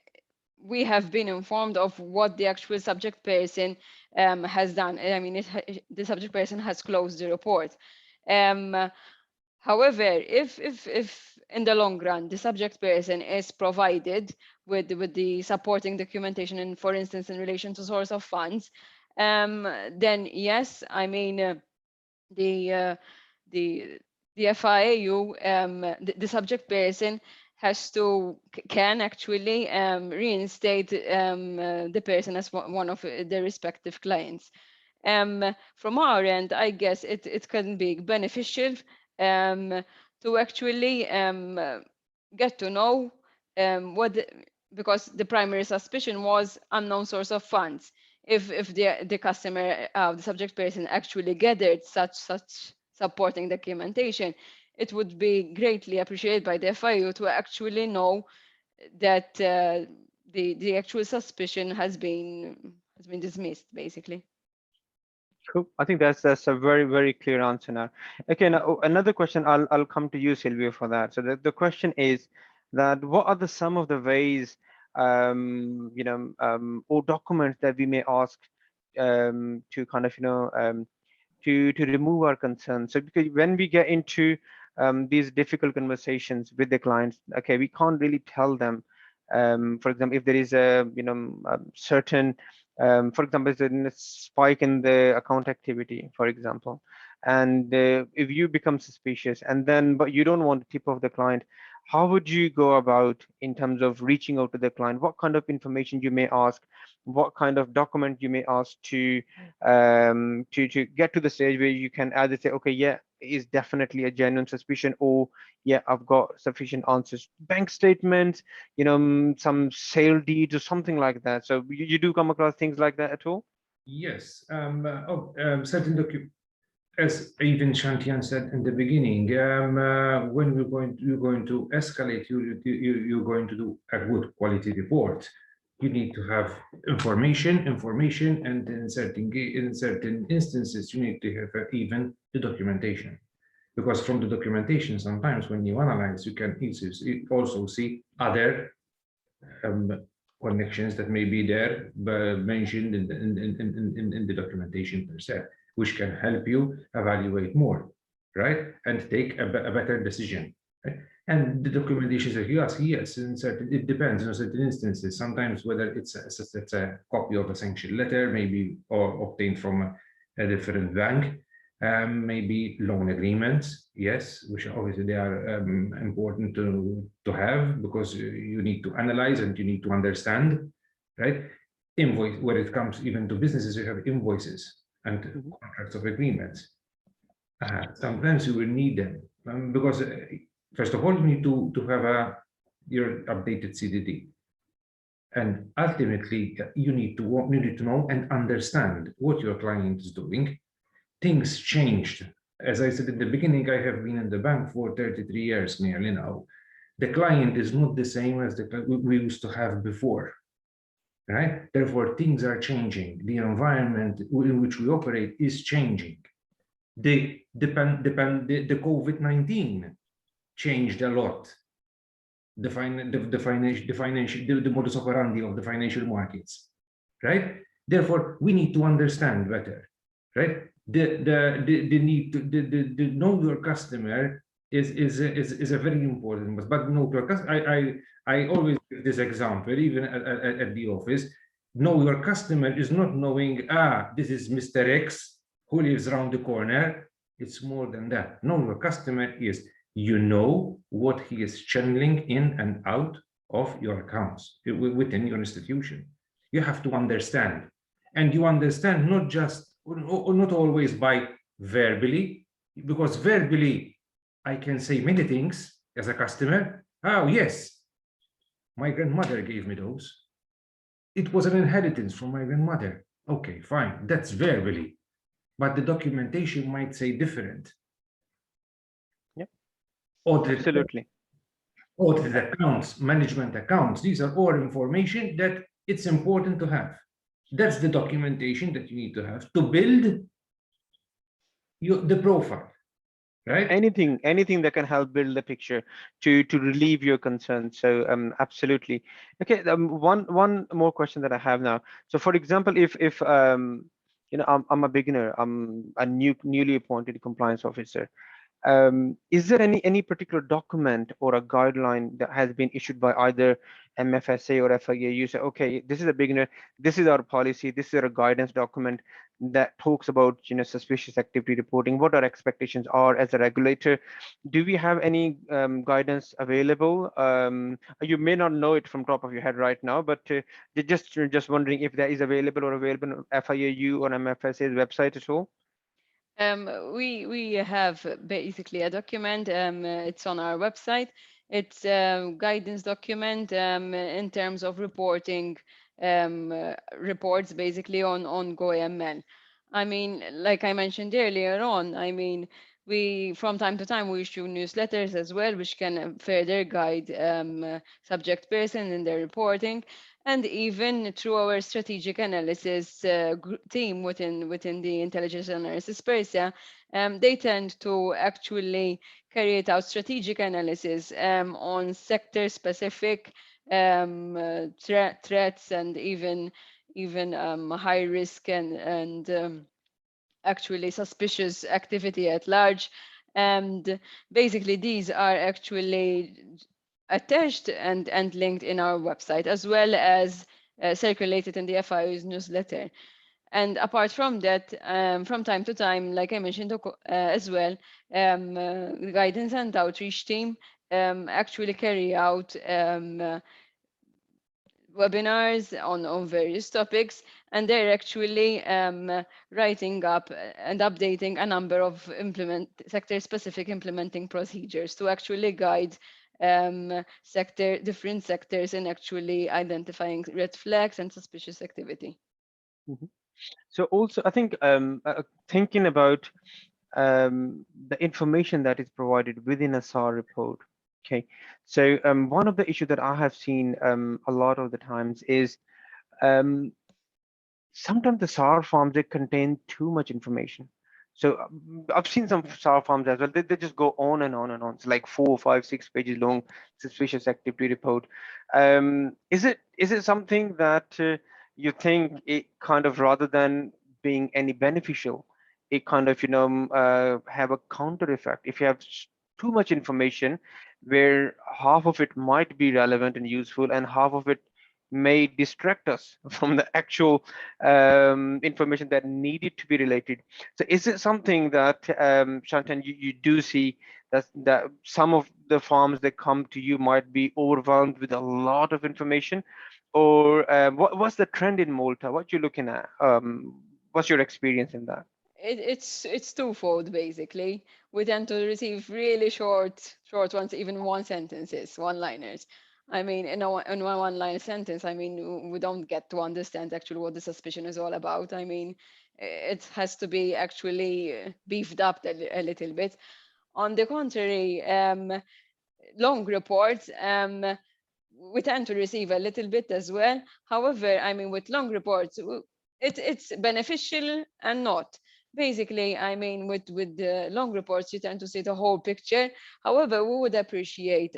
we have been informed of what the actual subject person has done. I mean, the subject person has closed the report. However, if in the long run the subject person is provided with the supporting documentation, and for instance in relation to source of funds, then yes, I mean the FIAU, the subject person has to can actually reinstate the person as one of their respective clients. From our end, I guess it can be beneficial to actually get to know because the primary suspicion was unknown source of funds. If the customer, the subject person actually gathered such supporting documentation, it would be greatly appreciated by the FIAU to actually know that the actual suspicion has been dismissed, basically. Cool. I think that's a very, very clear answer now. Okay, now another question. I'll come to you, Silvia, for that. So the question is that what are some of the ways, or documents that we may ask to kind of, to remove our concerns. So because when we get into these difficult conversations with the clients, okay, we can't really tell them, for example, if there is a certain for example, there's a spike in the account activity, for example, and if you become suspicious, and then but you don't want to tip off the client, how would you go about in terms of reaching out to the client? What kind of information you may ask? What kind of document you may ask to get to the stage where you can either say, okay, yeah, is definitely a genuine suspicion, or yeah, I've got sufficient answers, bank statements, some sale deeds or something like that. So you do come across things like that at all? Yes. Certain documents, as even Shantian said in the beginning, when you're going to escalate, you're going to do a good quality report. You need to have information, and in certain instances, you need to have even the documentation. Because from the documentation, sometimes when you analyze, you can also see other connections that may be there mentioned in the documentation per se, which can help you evaluate more, right? And take a better decision. Right? And the documentations that you ask, yes, it depends in certain instances. Sometimes whether it's a copy of a sanction letter, maybe or obtained from a different bank, maybe loan agreements, yes, which obviously they are important to have, because you need to analyze and you need to understand, right? Invoice, when it comes even to businesses, you have invoices and contracts of agreements. Sometimes you will need them because first of all, you need to have your updated CDD. And ultimately, you need to know and understand what your client is doing. Things changed. As I said in the beginning, I have been in the bank for 33 years nearly now. The client is not the same as we used to have before, right? Therefore, things are changing. The environment in which we operate is changing. The COVID-19 changed a lot. the modus operandi of the financial markets, right? Therefore, we need to understand better, right? The need to the know your customer is a very important, but know your customer. I always give this example, even at the office. Know your customer is not knowing, this is Mr. X who lives around the corner. It's more than that. Know your customer is, you know what he is channeling in and out of your accounts within your institution. You have to understand. And you understand not just, or not always by verbally, because verbally I can say many things as a customer. Oh, yes, my grandmother gave me those. It was an inheritance from my grandmother. Okay, fine, that's verbally. But the documentation might say different. Yep. Audited, Absolutely. audited accounts, management accounts, these are all information that it's important to have. That's the documentation that you need to have to build the profile, right? Anything that can help build the picture to relieve your concerns. So absolutely. Okay, one more question that I have now. So for example, if I'm a beginner, I'm a newly appointed compliance officer. Is there any particular document or a guideline that has been issued by either MFSA or FIAU? You say, okay, this is a beginner, this is our policy, this is our guidance document that talks about suspicious activity reporting, what our expectations are as a regulator. Do we have any guidance available? You may not know it from top of your head right now, but just wondering if that is available or available on FIAU or MFSA's website at all. We have basically a document. It's on our website. It's a guidance document in terms of reporting reports basically on GoAML. I mean, like I mentioned earlier on, I mean, we from time to time we issue newsletters as well, which can further guide subject person in their reporting. And even through our strategic analysis team within the intelligence analysis Persia, they tend to actually carry out strategic analysis on sector-specific threats and even high risk and actually suspicious activity at large. And basically, these are actually attached and linked in our website, as well as circulated in the FIU's newsletter. And apart from that, from time to time, like I mentioned as well, the guidance and outreach team actually carry out webinars on various topics, and they're actually writing up and updating a number of sector-specific implementing procedures to actually guide different sectors in actually identifying red flags and suspicious activity. Mhm. So also, I think thinking about the information that is provided within a SAR report. Okay, so one of the issues that I have seen a lot of the times is sometimes the SAR forms, they contain too much information. So I've seen some SAR forms as well. They just go on and on and on. It's like 4, 5, 6 pages long suspicious activity report. Is it something that you think it kind of, rather than being any beneficial, it kind of have a counter effect if you have too much information, where half of it might be relevant and useful and half of it may distract us from the actual information that needed to be related. So is it something that, Shantan, you do see that some of the farms that come to you might be overwhelmed with a lot of information? Or what's the trend in Malta? What you're looking at? What's your experience in that? It's twofold basically. We tend to receive really short ones, even one sentences, one-liners. I mean, in one one-line sentence, I mean, we don't get to understand actually what the suspicion is all about. I mean, it has to be actually beefed up a little bit. On the contrary, long reports, we tend to receive a little bit as well. However, I mean, with long reports, it's beneficial and not. Basically, I mean, with the long reports, you tend to see the whole picture. However, we would appreciate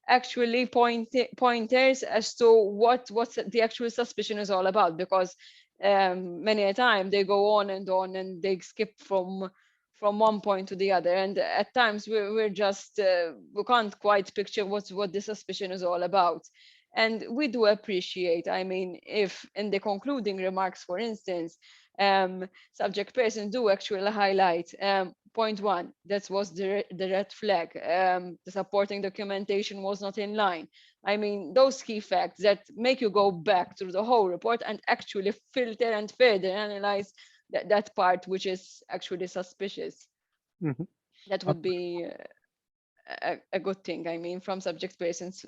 actually pointers as to what the actual suspicion is all about, because many a time they go on and they skip from one point to the other, and at times we're just we can't quite picture what the suspicion is all about. And we do appreciate, I mean, if in the concluding remarks, for instance, subject person do actually highlight point one, that was the red flag, the supporting documentation was not in line. I mean, those key facts that make you go back through the whole report and actually filter and further analyze that part which is actually suspicious. Mm-hmm. That would be a good thing, I mean, from subject persons.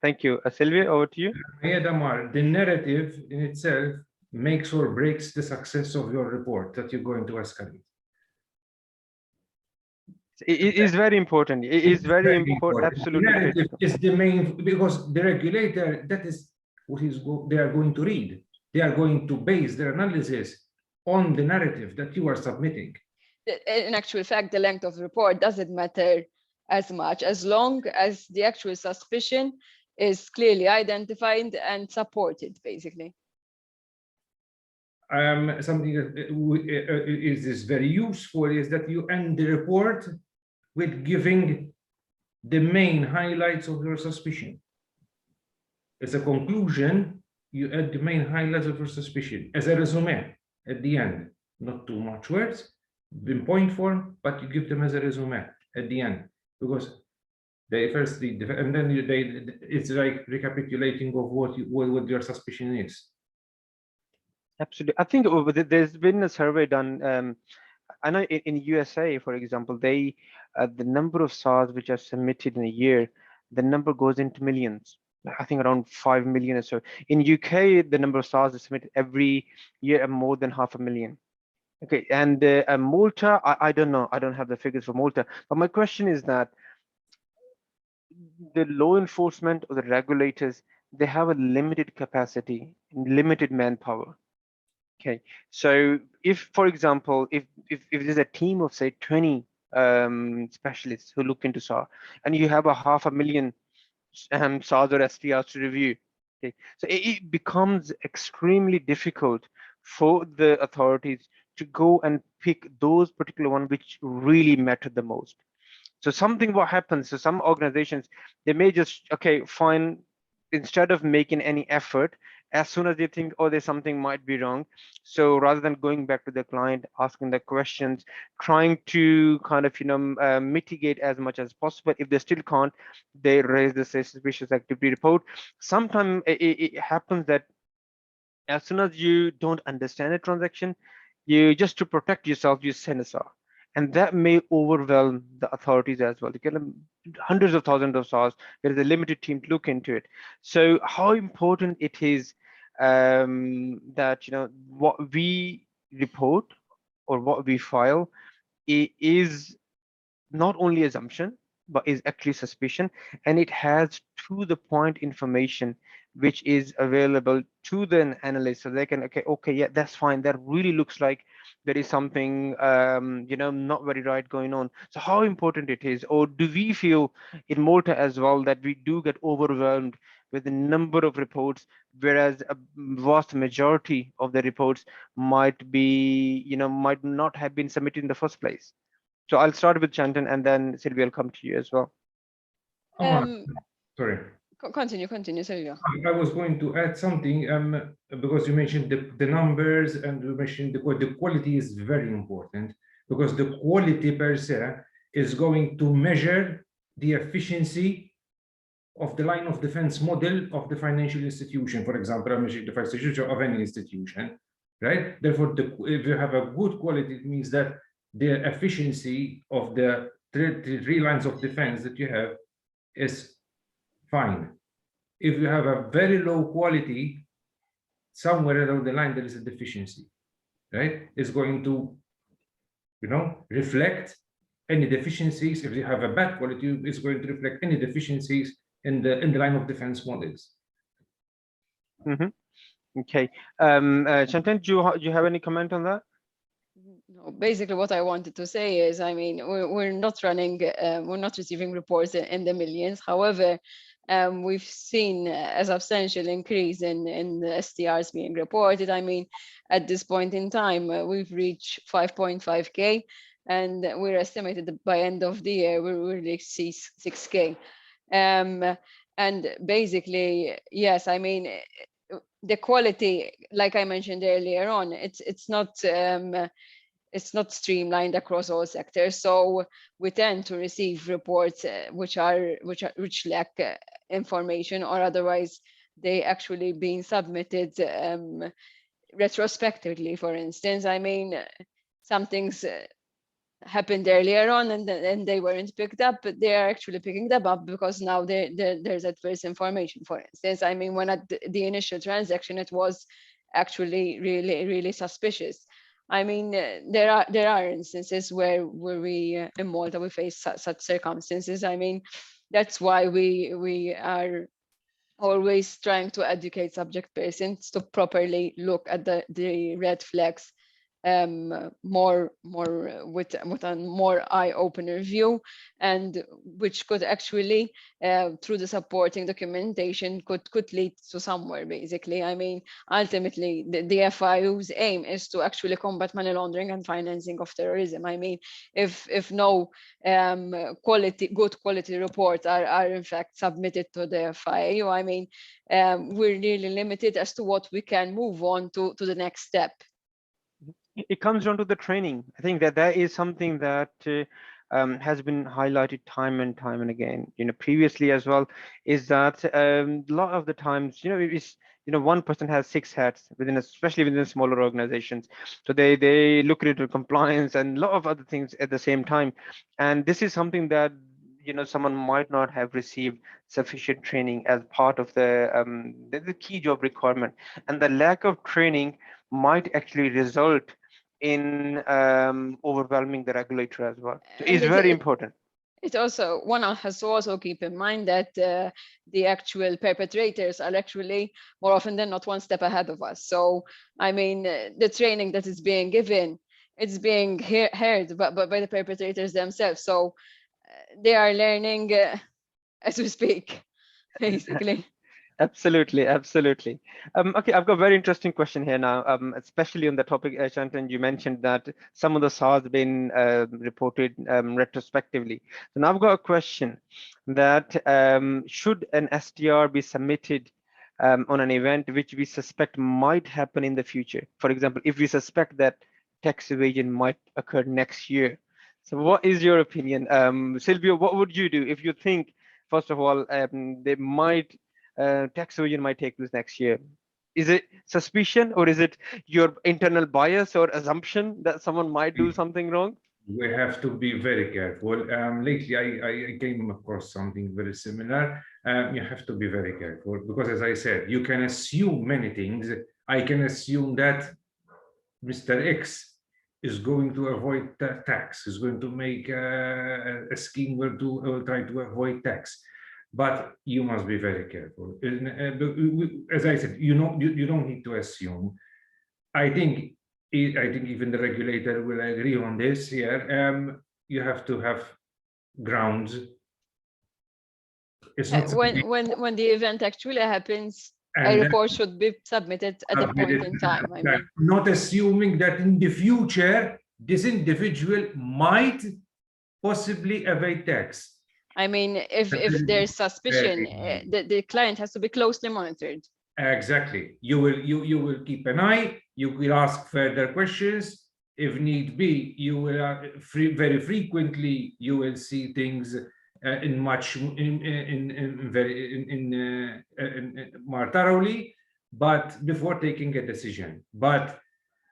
Thank you. Sylvia, over to you. Yeah, Damar, the narrative in itself makes or breaks the success of your report that you're going to escalate. It is very important. It is very important. Absolutely narrative critical. is the main, because the regulator, that is what they are going to read. They are going to base their analysis on the narrative that you are submitting. In actual fact, the length of the report doesn't matter as much, as long as the actual suspicion is clearly identified and supported, basically. Something that is very useful is that you end the report with giving the main highlights of your suspicion. As a conclusion, you add the main highlights of your suspicion as a resume at the end. Not too much words in point form, but you give them as a resume at the end, because they first read, and then it's like recapitulating of what your suspicion is. Absolutely. I think there's been a survey done. I know in USA, for example, they the number of SARs which are submitted in a year, the number goes into millions. I think around 5 million or so. In UK, the number of SARs is submitted every year are more than 500,000. Okay, and Malta, I don't know. I don't have the figures for Malta. But my question is that the law enforcement or the regulators, they have a limited capacity, limited manpower. Okay, so if, for example, if there's a team of say 20 specialists who look into SAR, and you have 500,000 SARs or STRs to review, okay, so it becomes extremely difficult for the authorities to go and pick those particular ones which really matter the most. So something what happens, so some organizations, they may just, okay, fine, instead of making any effort, as soon as they think, oh, there's something might be wrong, so rather than going back to the client, asking the questions, trying to kind of, mitigate as much as possible, if they still can't, they raise the suspicious activity report. Sometimes it happens that as soon as you don't understand a transaction, you just to protect yourself, you send a SAR. And that may overwhelm the authorities as well. You get hundreds of thousands of SARs. There is a limited team to look into it. So how important it is that what we report or what we file is not only assumption, but is actually suspicion, and it has to the point information which is available to the analyst, so they can okay, yeah, that's fine, that really looks like there is something not very right going on. So how important it is, or do we feel in Malta as well that we do get overwhelmed with the number of reports, whereas a vast majority of the reports might be might not have been submitted in the first place? So I'll start with Chandan, and then Sylvia will come to you as well. Sorry. Continue, Sylvia. I was going to add something because you mentioned the numbers, and you mentioned the quality is very important, because the quality per se is going to measure the efficiency of the line of defense model of the financial institution. For example, I'm measuring the financial institution of any institution, right? Therefore, if you have a good quality, it means that the efficiency of the three lines of defense that you have is fine. If you have a very low quality, somewhere along the line there is a deficiency, right? It's going to, reflect any deficiencies. If you have a bad quality, it's going to reflect any deficiencies in the line of defense models. Okay, Chandan, do you have any comment on that? No, Basically, what I wanted to say is, I mean, we're not running, we're not receiving reports in the millions. However, we've seen a substantial increase in the STRs being reported. I mean, at this point in time, we've reached 5.5K, and we're estimated that by end of the year, we will reach 6K. And basically, yes, I mean, the quality, like I mentioned earlier on, it's not streamlined across all sectors. So we tend to receive reports which lack information, or otherwise they actually being submitted retrospectively. For instance, I mean, some things happened earlier on and they weren't picked up, but they are actually picking them up because now there's adverse information. For instance, I mean, when at the initial transaction, it was actually really suspicious. I mean, there are instances where we in Malta we face such circumstances. I mean, that's why we are always trying to educate subject persons to properly look at the red flags more with a more eye-opener view, and which could actually through the supporting documentation could lead to somewhere. Basically, I mean, ultimately the FIU's aim is to actually combat money laundering and financing of terrorism. I mean, if no good quality reports are in fact submitted to the FIAU, I mean, we're really limited as to what we can move on to the next step. It comes down to the training. I think that is something that has been highlighted time and time and again, previously as well, is that a lot of the times, one person has 6 hats especially within smaller organizations. So they look into compliance and a lot of other things at the same time. And this is something that someone might not have received sufficient training as part of the key job requirement, and the lack of training might actually result in overwhelming the regulator as well. So it's very important. It also, one has to also keep in mind that the actual perpetrators are actually more often than not one step ahead of us. So, I mean, the training that is being given, it's being heard by the perpetrators themselves. So they are learning as we speak, basically. Absolutely. Okay, I've got a very interesting question here now, especially on the topic, Shantan, you mentioned that some of the SARs have been reported retrospectively. So now I've got a question that should an STR be submitted on an event which we suspect might happen in the future? For example, if we suspect that tax evasion might occur next year. So what is your opinion? Silvio, what would you do if you think, first of all, they might tax evasion might take place next year? Is it suspicion, or is it your internal bias or assumption that someone might do something wrong? We have to be very careful. Lately, I came across something very similar. You have to be very careful because, as I said, you can assume many things. I can assume that Mr. X is going to avoid tax, is going to make a scheme where to try to avoid tax. But you must be very careful. As I said, you don't need to assume. I think even the regulator will agree on this here. You have to have grounds. It's not when the event actually happens, a report should be submitted at a point in time. I mean, not assuming that in the future this individual might possibly evade tax. I mean, if there's suspicion, the client has to be closely monitored. Exactly. You will keep an eye. You will ask further questions if need be. You will very frequently. You will see things more thoroughly, but before taking a decision. But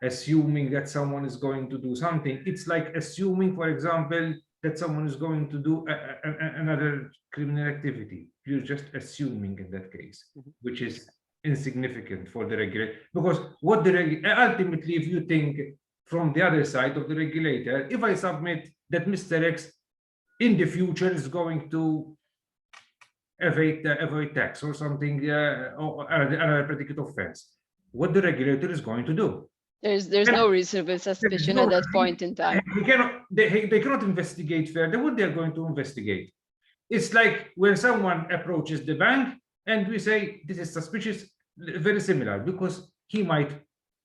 assuming that someone is going to do something, it's like assuming, for example, that someone is going to do another criminal activity. You're just assuming in that case, which is insignificant for the regulator. Because what ultimately, if you think from the other side of the regulator, if I submit that Mr. X in the future is going to evade tax or something, or another predicate offense, what the regulator is going to do? There's no reasonable suspicion at that point in time. They cannot investigate further. What they're going to investigate? It's like when someone approaches the bank and we say this is suspicious, very similar, because he might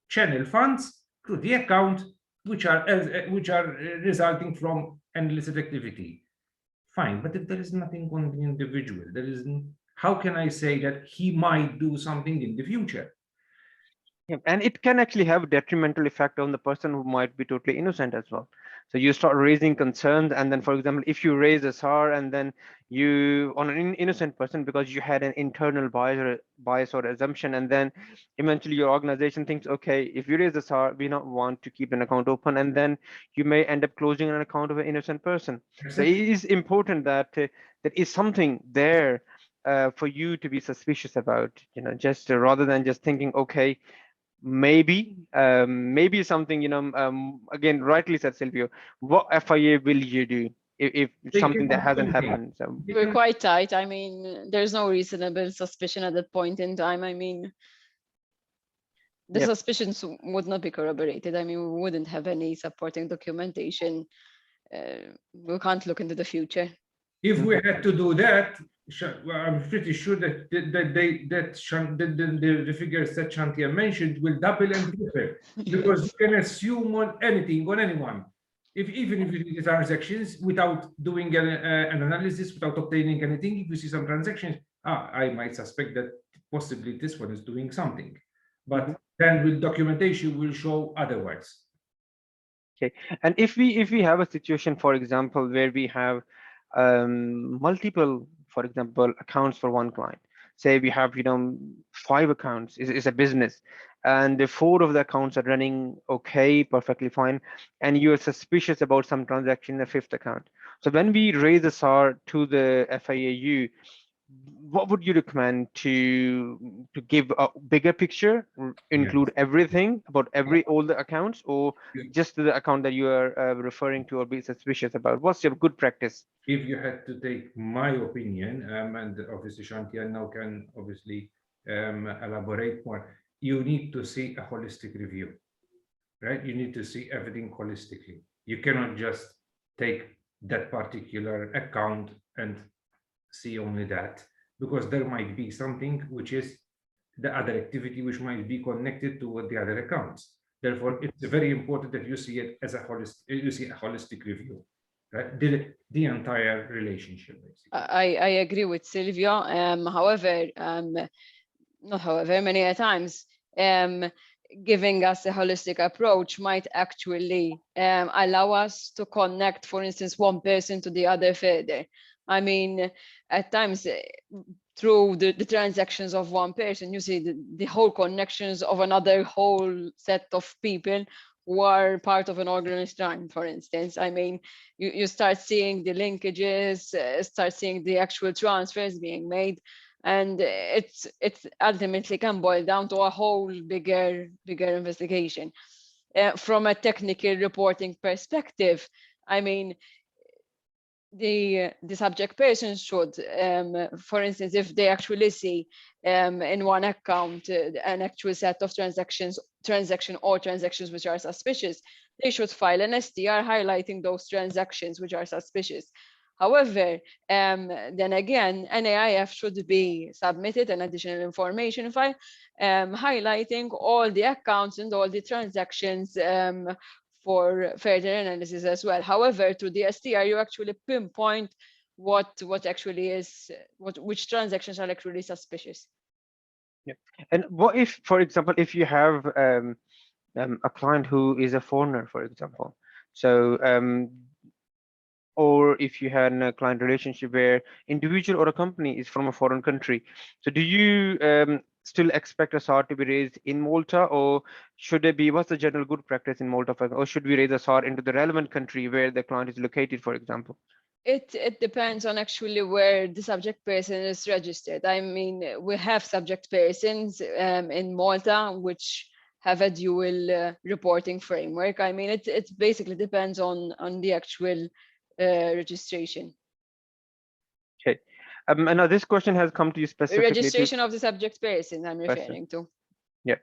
channel funds to the account which are resulting from an illicit activity. Fine, but if there is nothing on the individual, there is, how can I say that he might do something in the future? Yeah, and it can actually have a detrimental effect on the person who might be totally innocent as well. So you start raising concerns, and then, for example, if you raise a SAR and then you on an innocent person because you had an internal bias or assumption, and then eventually your organization thinks, okay, if you raise a SAR, we don't want to keep an account open, and then you may end up closing an account of an innocent person. So it is important that there is something there for you to be suspicious about, just rather than just thinking, okay, maybe something, again, rightly said Silvio, what FIA will you do if something that hasn't happened? So we're quite tight. I mean, there's no reasonable suspicion at that point in time. I mean, the suspicions would not be corroborated. I mean, we wouldn't have any supporting documentation. We can't look into the future. If we had to do that, I'm pretty sure that the figures that Shantia mentioned will double and triple, because you can assume on anything, on anyone. Even if you do the transactions without doing an analysis, without obtaining anything, if you see some transactions, I might suspect that possibly this one is doing something. But then with documentation will show otherwise. Okay, and if we have a situation, for example, where we have multiple, for example, accounts for one client. Say we have 5 accounts, is a business, and the 4 of the accounts are running okay, perfectly fine, and you're suspicious about some transaction in the 5th account. So when we raise a SAR to the FIAU, what would you recommend to give a bigger picture, include everything about all the accounts, or just the account that you are referring to or be suspicious about? What's your good practice? If you had to take my opinion, and obviously Shantia now can obviously elaborate more, you need to see a holistic review, right? You need to see everything holistically. You cannot just take that particular account and see only that, because there might be something which is the other activity which might be connected to the other accounts. Therefore, it's very important that you see it as a holistic review, right? The entire relationship, basically. I agree with Silvio. Many a times, giving us a holistic approach might actually allow us to connect, for instance, one person to the other further. I mean, at times, through the transactions of one person, you see the whole connections of another whole set of people who are part of an organized crime, for instance. I mean, you start seeing the linkages, start seeing the actual transfers being made, and it's ultimately can boil down to a whole bigger investigation. From a technical reporting perspective, I mean, the subject person should, for instance, if they actually see in one account an actual set of transactions which are suspicious, they should file an STR highlighting those transactions which are suspicious. However, then again, an AIF should be submitted an additional information file highlighting all the accounts and all the transactions for further analysis as well. However, through the STR, you actually pinpoint which transactions are actually suspicious. Yeah. And what if, for example, if you have a client who is a foreigner, for example, so or if you had a client relationship where individual or a company is from a foreign country, so do you still expect a SAR to be raised in Malta, or should it be, what's the general good practice in Malta, or should we raise a SAR into the relevant country where the client is located, for example? It depends on actually where the subject person is registered. I mean, we have subject persons in Malta which have a dual reporting framework. I mean, it basically depends on the actual registration. Okay. And now this question has come to you specifically. Registration of the subject person I'm referring to. Yeah.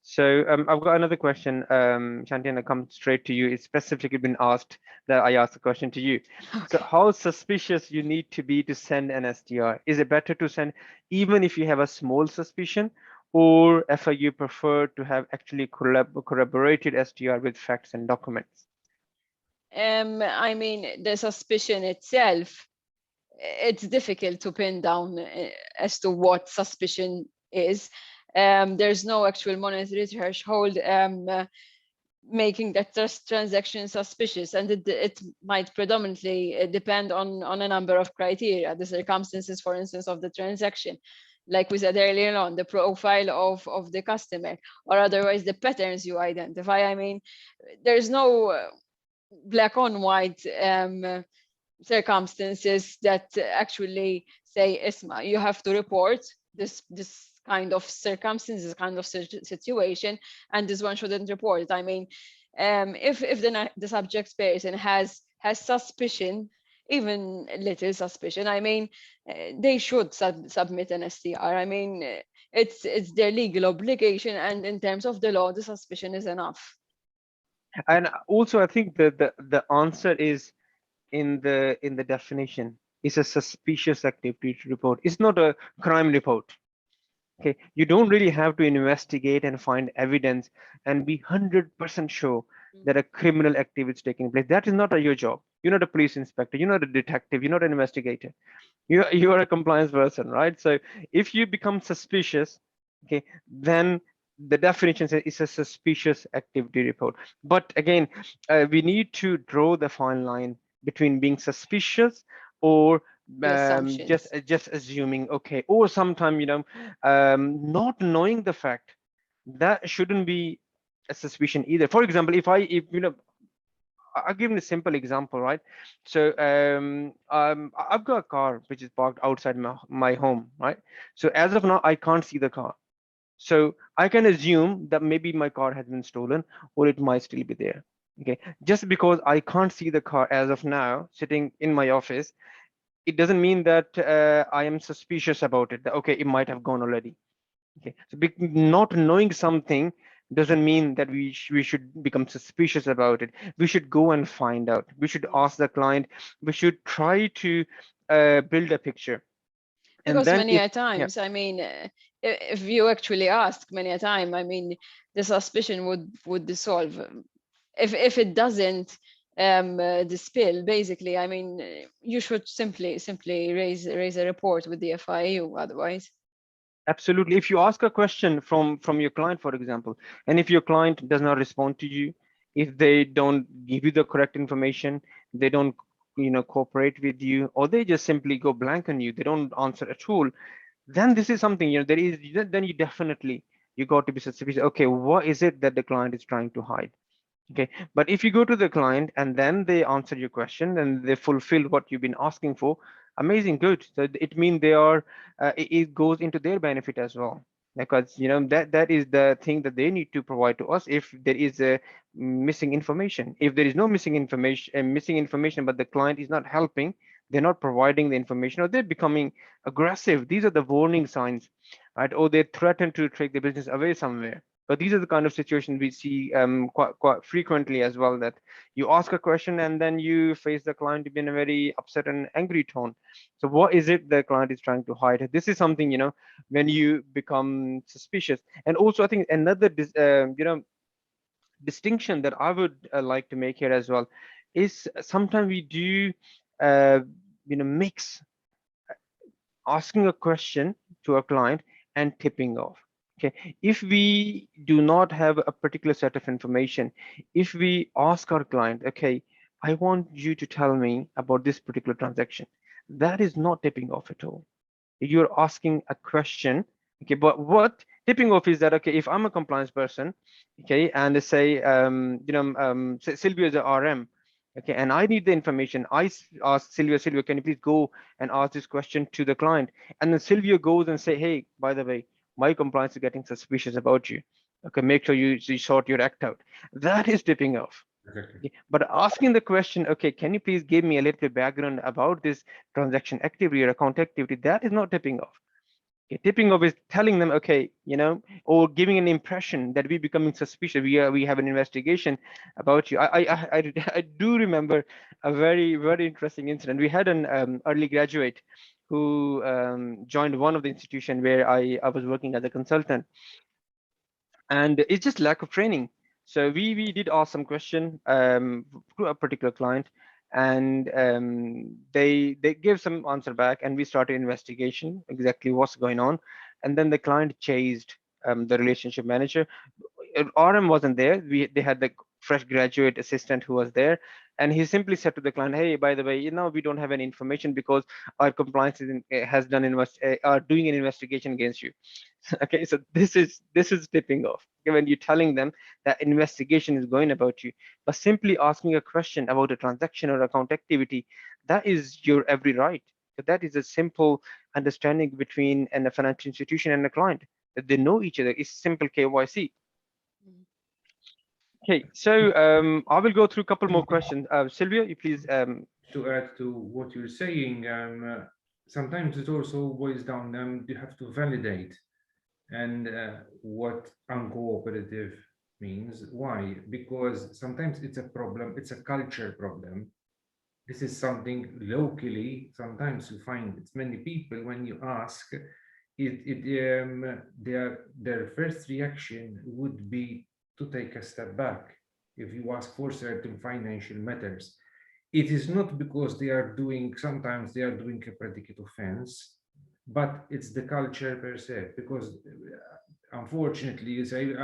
So I've got another question, Shanti, and I come straight to you. It's specifically been asked that I ask the question to you. So Okay. how suspicious you need to be to send an SDR? Is it better to send even if you have a small suspicion, or FIU prefer to have actually corroborated SDR with facts and documents? I mean, the suspicion itself, it's difficult to pin down as to what suspicion is. There's no actual monetary threshold making that transaction suspicious, and it might predominantly depend on a number of criteria, the circumstances, for instance, of the transaction. Like we said earlier on, the profile of the customer, or otherwise the patterns you identify. I mean, there's no black on white circumstances that actually say, Isma, you have to report this kind of circumstance, this kind of situation, and this one shouldn't report it. I mean, if the subject person has suspicion, even little suspicion, I mean, they should submit an STR. I mean, it's their legal obligation, and in terms of the law, the suspicion is enough. And also, I think the answer is in the definition. It's a suspicious activity report. It's not a crime report. Okay, you don't really have to investigate and find evidence and be 100% sure that a criminal activity is taking place. That is not your job. You're not a police inspector. You're not a detective. You're not an investigator. You are a compliance person, right? So if you become suspicious, okay, then the definition says it's a suspicious activity report. But again, we need to draw the fine line between being suspicious or The assumptions. just assuming, okay, or sometime not knowing the fact. That shouldn't be a suspicion either. For example, if I'll give you a simple example, right? So I've got a car which is parked outside my home, right? So as of now, I can't see the car. So I can assume that maybe my car has been stolen or it might still be there. Okay. Just because I can't see the car as of now, sitting in my office, it doesn't mean that I am suspicious about it. That, okay, it might have gone already. Okay, so not knowing something doesn't mean that we should become suspicious about it. We should go and find out. We should ask the client. We should try to build a picture. And Because then many if a yeah, times, I mean, if you actually ask many a time, I mean, the suspicion would dissolve. If it doesn't dispel, basically, I mean, you should simply raise a report with the FIAU. Otherwise, absolutely. If you ask a question from your client, for example, and if your client does not respond to you, if they don't give you the correct information, they don't cooperate with you, or they just simply go blank on you, they don't answer at all, then this is something there is, then you definitely you got to be suspicious. Okay, what is it that the client is trying to hide? Okay, but if you go to the client and then they answer your question and they fulfill what you've been asking for, amazing, good. So it means they are it goes into their benefit as well, because that is the thing that they need to provide to us if there is a missing information. If there is no missing information, but the client is not helping, they're not providing the information, or they're becoming aggressive, these are the warning signs, right? Or they threaten to take the business away somewhere. But these are the kind of situations we see quite frequently as well, that you ask a question and then you face the client to be in a very upset and angry tone. So what is it the client is trying to hide? This is something, when you become suspicious. And also, I think another, distinction that I would like to make here as well is sometimes we do, mix asking a question to a client and tipping off. Okay, if we do not have a particular set of information, if we ask our client, okay, I want you to tell me about this particular transaction, that is not tipping off at all. You're asking a question. Okay, but what tipping off is that, okay, if I'm a compliance person, okay, and they say say Silvio is a RM, okay, and I need the information, ask Silvio, can you please go and ask this question to the client? And then Silvio goes and say, hey, by the way, my compliance is getting suspicious about you. Okay, make sure you sort your act out. That is tipping off. Exactly. Okay, but asking the question, okay, can you please give me a little bit background about this transaction activity or account activity, that is not tipping off. Okay, tipping off is telling them, okay, or giving an impression that we becoming suspicious. We have an investigation about you. I do remember a very interesting incident. We had an early graduate who joined one of the institution where I was working as a consultant, and it's just lack of training. So we did ask some question to a particular client, and they gave some answer back, and we started investigation exactly what's going on, and then the client chased the relationship manager. RM wasn't there. They had the fresh graduate assistant who was there, and he simply said to the client, "Hey, by the way, we don't have any information because our compliance has done are doing an investigation against you." Okay, so this is tipping off. Okay, when you're telling them that investigation is going about you, but simply asking a question about a transaction or account activity, that is your every right. So that is a simple understanding between a financial institution and a client, that they know each other. It's simple KYC. Okay, so I will go through a couple more questions. Sylvia, you please. To add to what you're saying, sometimes it also boils down, you have to validate and what uncooperative means. Why? Because sometimes it's a problem, it's a culture problem. This is something locally, sometimes you find it's many people when you ask, their first reaction would be to take a step back if you ask for certain financial matters. It is not because they are doing, sometimes they are doing a predicate offense, but it's the culture per se, because unfortunately, you say,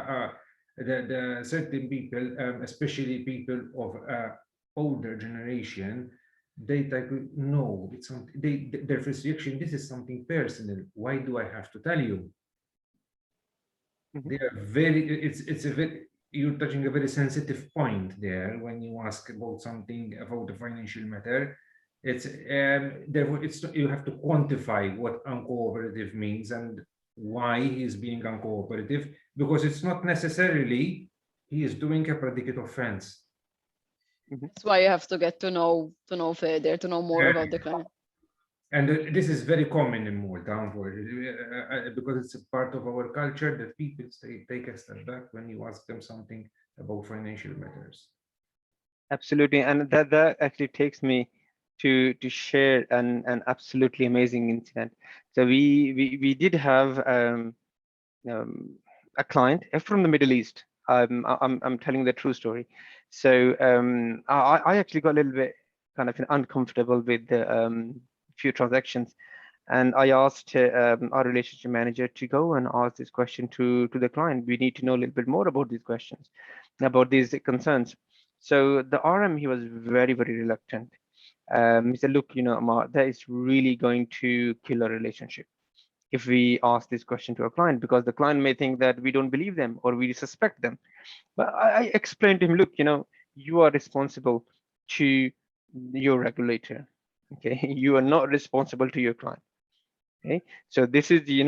the certain people, especially people of older generation, they type, no, it's something, their first reaction, this is something personal. Why do I have to tell you? Mhm. They are very, it's a very, you're touching a very sensitive point there when you ask about something about a financial matter. It's therefore it's, you have to quantify what uncooperative means and why he is being uncooperative, because it's not necessarily he is doing a predicate offense. That's why you have to get to know further, to know more about the client. And this is very common in Malta, unfortunately, because it's a part of our culture that people take a step back when you ask them something about financial matters. Absolutely, and that actually takes me to share an absolutely amazing incident. So we did have a client from the Middle East. I'm telling the true story. So I actually got a little bit kind of uncomfortable with the few transactions, and I asked our relationship manager to go and ask this question to the client. We need to know a little bit more about these questions, about these concerns. So the RM, he was very reluctant. He said, "Look, Amar, that is really going to kill a relationship if we ask this question to a client, because the client may think that we don't believe them or we suspect them." But I explained to him, "Look, you are responsible to your regulator. Okay, you are not responsible to your client. Okay, so this is the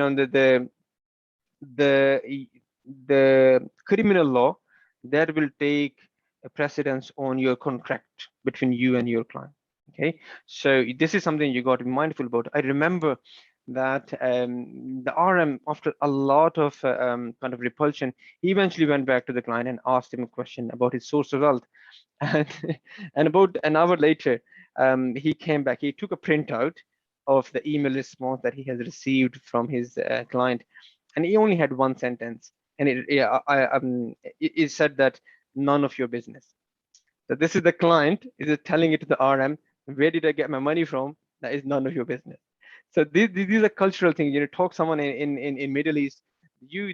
the criminal law that will take a precedence on your contract between you and your client. Okay, so this is something you got to be mindful about." I remember that the RM, after a lot of kind of repulsion, he eventually went back to the client and asked him a question about his source of wealth. and, and about an hour later, he came back. He took a printout of the email response that he has received from his client, and he only had one sentence, and it said that none of your business. So this is the client is telling it to the RM, "Where did I get my money from? That is none of your business." So these are cultural things. Talk someone in Middle East,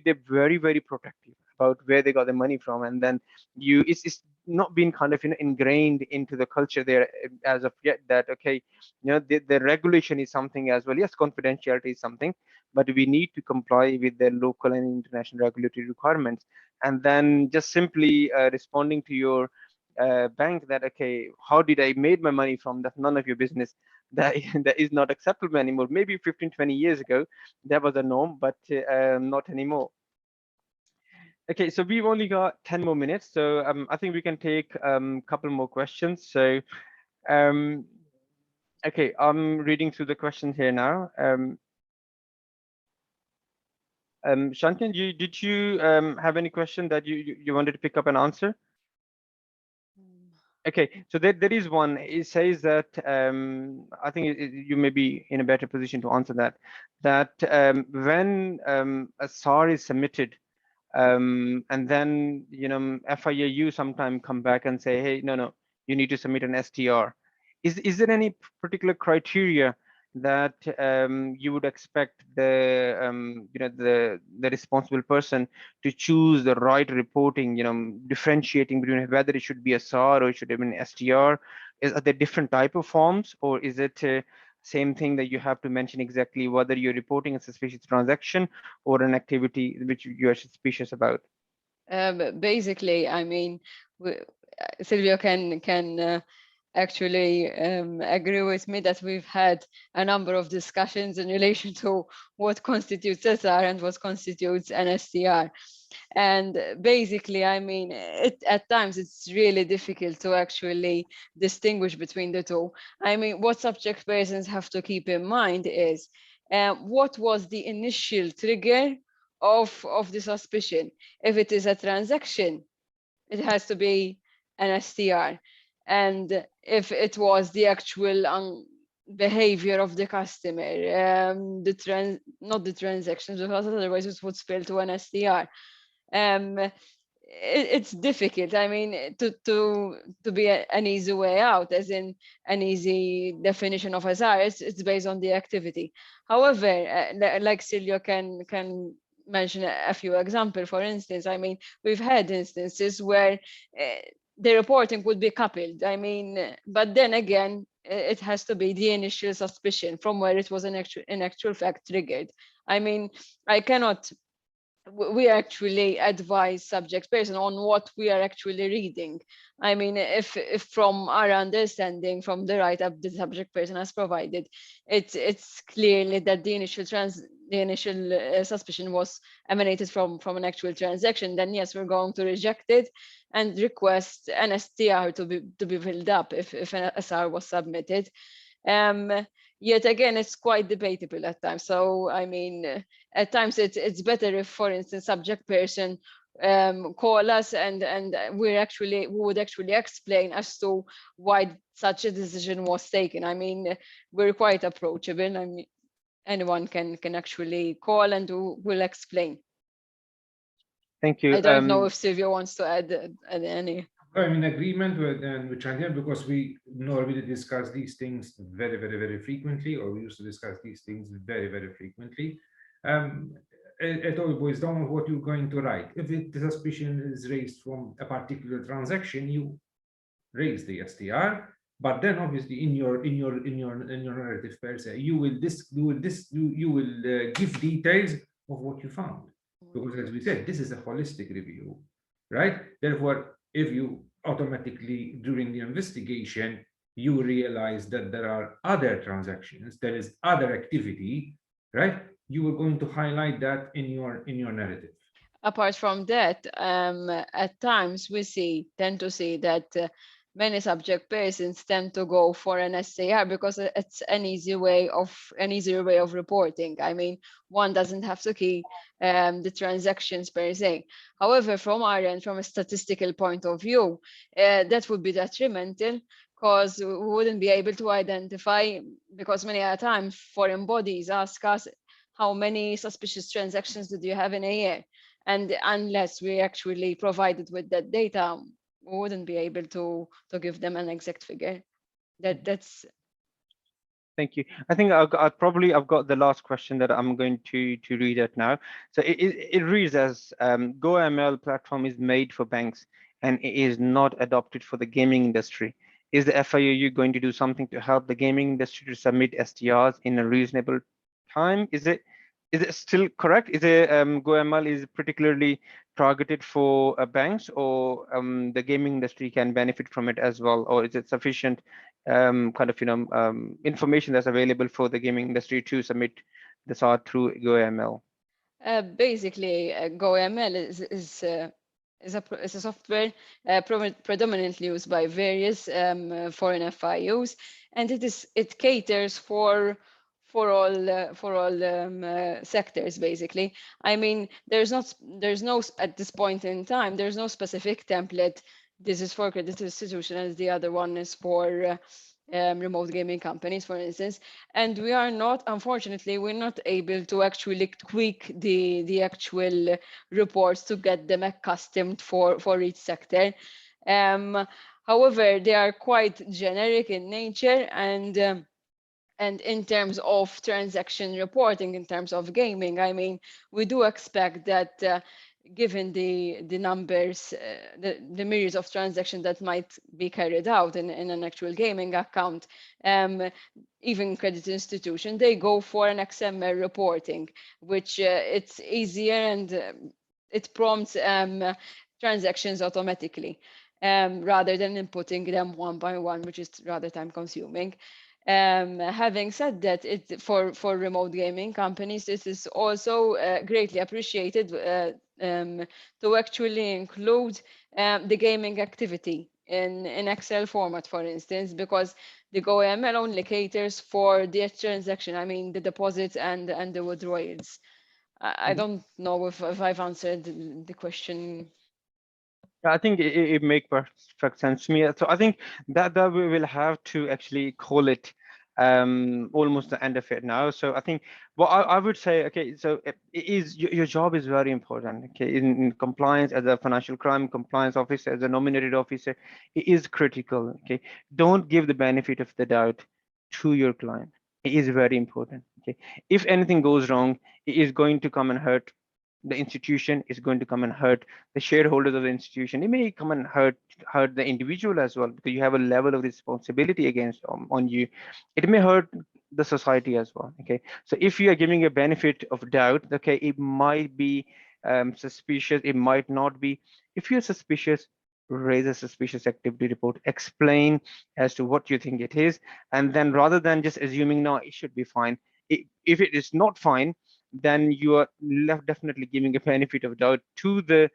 they're very protective about where they got the money from, and then it's not been kind of ingrained into the culture there as of yet, that okay, the regulation is something as well. Yes, confidentiality is something, but we need to comply with the local and international regulatory requirements. And then just simply responding to your bank that, okay, how did I made my money from? That's none of your business. That that is not acceptable anymore. Maybe 15-20 years ago that was a norm, but not anymore. Okay, so we've only got 10 more minutes, so I think we can take a couple more questions. So um, okay, I'm reading through the questions here now. Shantian, did you have any question that you wanted to pick up and answer? Okay, so there is one. It says that I think you may be in a better position to answer that. That when a SAR is submitted, and then FIAU sometime come back and say, hey, no, you need to submit an STR. Is there any particular criteria that you would expect the responsible person to choose the right reporting, differentiating between whether it should be a SAR or it should have been STR? Are there different type of forms, or is it same thing that you have to mention exactly whether you're reporting a suspicious transaction or an activity which you are suspicious about? Basically, I mean, Silvio can actually agree with me that we've had a number of discussions in relation to what constitutes SR and what constitutes an STR. And basically, I mean, at times it's really difficult to actually distinguish between the two. I mean, what subject persons have to keep in mind is what was the initial trigger of the suspicion. If it is a transaction, it has to be an STR. And if it was the actual behavior of the customer, not the transactions, because otherwise it would spill to an STR. It's difficult. I mean, to be an easy way out, as in an easy definition of SR, it's based on the activity. However, like Silvio can mention a few examples. For instance, I mean, we've had instances where the reporting would be coupled. I mean, but then again, it has to be the initial suspicion from where it was in actual fact triggered. I mean, I cannot. We actually advise subject person on what we are actually reading. I mean, if from our understanding from the write-up the subject person has provided, it's clearly that the initial suspicion was emanated from an actual transaction, then yes, we're going to reject it and request an STR to be filled up if an SR was submitted. Yet again, it's quite debatable at times. So I mean, at times it's better if, for instance, subject person call us and we would actually explain as to why such a decision was taken. I mean, we're quite approachable. I mean, anyone can actually call and we'll explain. Thank you. I don't know if Silvio wants to add any. I'm in agreement with Chandian, because we normally discuss these things very, very, very frequently, or we used to discuss these things very, very frequently. It all boils down to what you're going to write. If the suspicion is raised from a particular transaction, you raise the STR, but then obviously in your narrative per se, you will give details of what you found, because as we said, this is a holistic review, right? Therefore, if you automatically during the investigation you realize that there are other transactions, there is other activity, right? You are going to highlight that in your narrative. Apart from that, at times we tend to see that many subject persons tend to go for an SAR because it's an easier way of reporting. I mean, one doesn't have to key the transactions per se. However, from our end, from a statistical point of view, that would be detrimental, because we wouldn't be able to identify, because many a time foreign bodies ask us how many suspicious transactions did you have in a year, and unless we actually provided with that data, we wouldn't be able to give them an exact figure. That's. Thank you. I think I've got the last question that I'm going to read it now. So it reads as GoML platform is made for banks and it is not adopted for the gaming industry. Is the FIAU going to do something to help the gaming industry to submit STRs in a reasonable time? Is it still correct? Is it GoML is particularly targeted for banks, or the gaming industry can benefit from it as well, or is it sufficient kind of information that's available for the gaming industry to submit the SAR through GoML? Basically, GoML is a software predominantly used by various foreign FIUs, and it caters for for all sectors, basically. I mean, there's no at this point in time, there's no specific template. This is for credit institutions, the other one is for remote gaming companies, for instance. And we are not, unfortunately, we're not able to actually tweak the actual reports to get them accustomed for each sector. However, they are quite generic in nature, and in terms of transaction reporting, in terms of gaming, I mean, we do expect that given the numbers, the myriads of transactions that might be carried out in an actual gaming account, even credit institution, they go for an XML reporting, which it's easier and it prompts transactions automatically, rather than inputting them one by one, which is rather time consuming. Having said that, for remote gaming companies, this is also greatly appreciated to actually include the gaming activity in Excel format, for instance, because the GoML only caters for the transaction, I mean, the deposits and the withdrawals. I don't know if I've answered the question. I think it make perfect sense to me. So I think that we will have to actually call it almost the end of it now. So I think what I would say, okay, so it is your job is very important. Okay, in compliance as a financial crime compliance officer, as a nominated officer, it is critical. Okay, don't give the benefit of the doubt to your client. It is very important. Okay, if anything goes wrong, it is going to come and hurt the institution, is going to come and hurt the shareholders of the institution. It may come and hurt the individual as well, because you have a level of responsibility against on you. It may hurt the society as well. Okay, so if you are giving a benefit of doubt, okay, it might be suspicious, it might not be. If you're suspicious, raise a suspicious activity report, explain as to what you think it is, and then rather than just assuming no, it should be fine, if it is not fine, then you are left definitely giving a benefit of doubt to the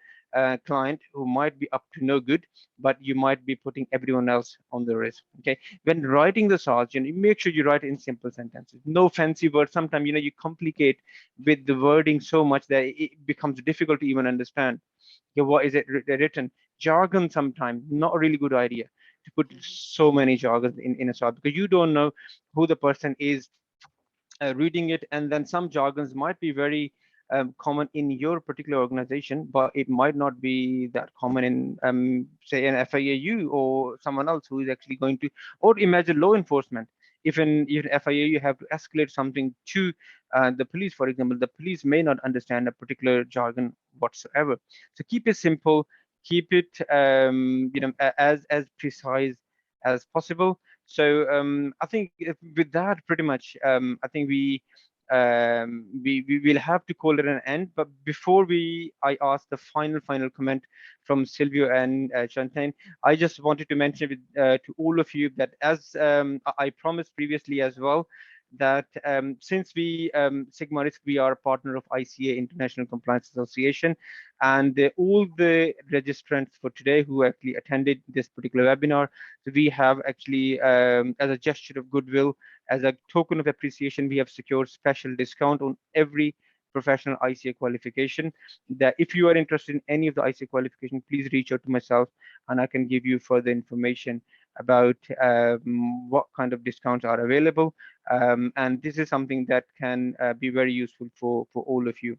client, who might be up to no good, but you might be putting everyone else on the risk. Okay, when writing the SARS, you make sure you write it in simple sentences, no fancy words. Sometimes you complicate with the wording so much that it becomes difficult to even understand. Okay, what is it written? Jargon sometimes not a really good idea to put so many jargons in a SARS, because you don't know who the person is reading it, and then some jargons might be very common in your particular organization, but it might not be that common in say an FIAU or someone else who is actually going to, or imagine law enforcement. If in FIAU you have to escalate something to the police, for example, the police may not understand a particular jargon whatsoever. So keep it simple, keep it as precise as possible. So I think with that, pretty much, I think we will have to call it an end. But before I ask the final comment from Silvio and Chantain, I just wanted to mention to all of you that, as I promised previously as well, that since we Sigma Risk, we are a partner of ICA, International Compliance Association, and all the registrants for today who actually attended this particular webinar, so we have actually, as a gesture of goodwill, as a token of appreciation, we have secured special discount on every professional ICA qualification. That if you are interested in any of the ICA qualification, please reach out to myself and I can give you further information about what kind of discounts are available. And this is something that can be very useful for all of you.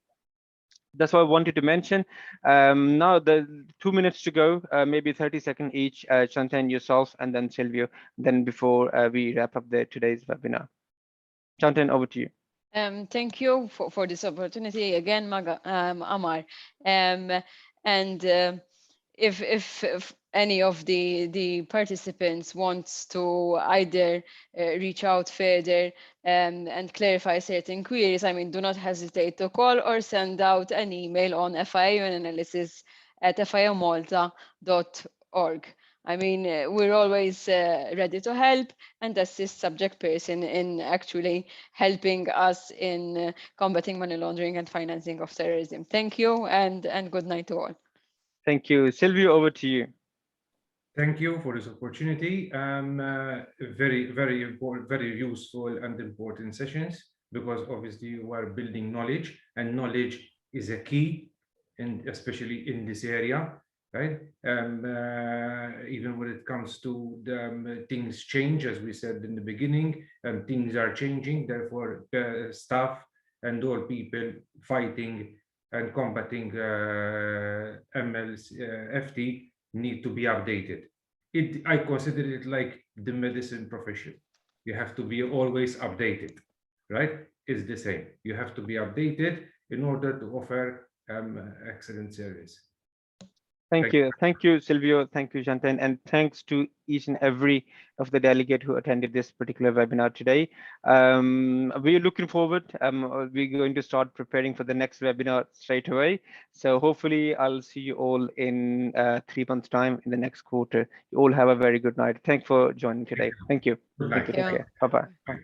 That's what I wanted to mention. Now the 2 minutes to go, maybe 30 seconds each, Chantan, yourself, and then Silvio, then before we wrap up today's webinar. Chantan, over to you. Thank you for this opportunity again, Amar. And if any of the participants wants to either reach out further and clarify certain queries, I mean, do not hesitate to call or send out an email on fiauanalysis@fiaumalta.org. I mean, we're always ready to help and assist subject person in actually helping us in combating money laundering and financing of terrorism. Thank you, and good night to all. Thank you. Silvio, over to you. Thank you for this opportunity. Very, very important, very useful and important sessions, because obviously we are building knowledge, and knowledge is a key, and especially in this area, right? Even when it comes to the things change, as we said in the beginning, things are changing. Therefore, staff and all people fighting and combating FT need to be updated. I consider it like the medicine profession. You have to be always updated, right? It's the same. You have to be updated in order to offer excellent service. Thank you. Thank you, Silvio. Thank you, Jantan. And thanks to each and every of the delegate who attended this particular webinar today. We're looking forward. We're going to start preparing for the next webinar straight away. So hopefully I'll see you all in 3 months' time in the next quarter. You all have a very good night. Thanks for joining today. Thank you. Good Thank night. you. Take care. Bye-bye. Bye.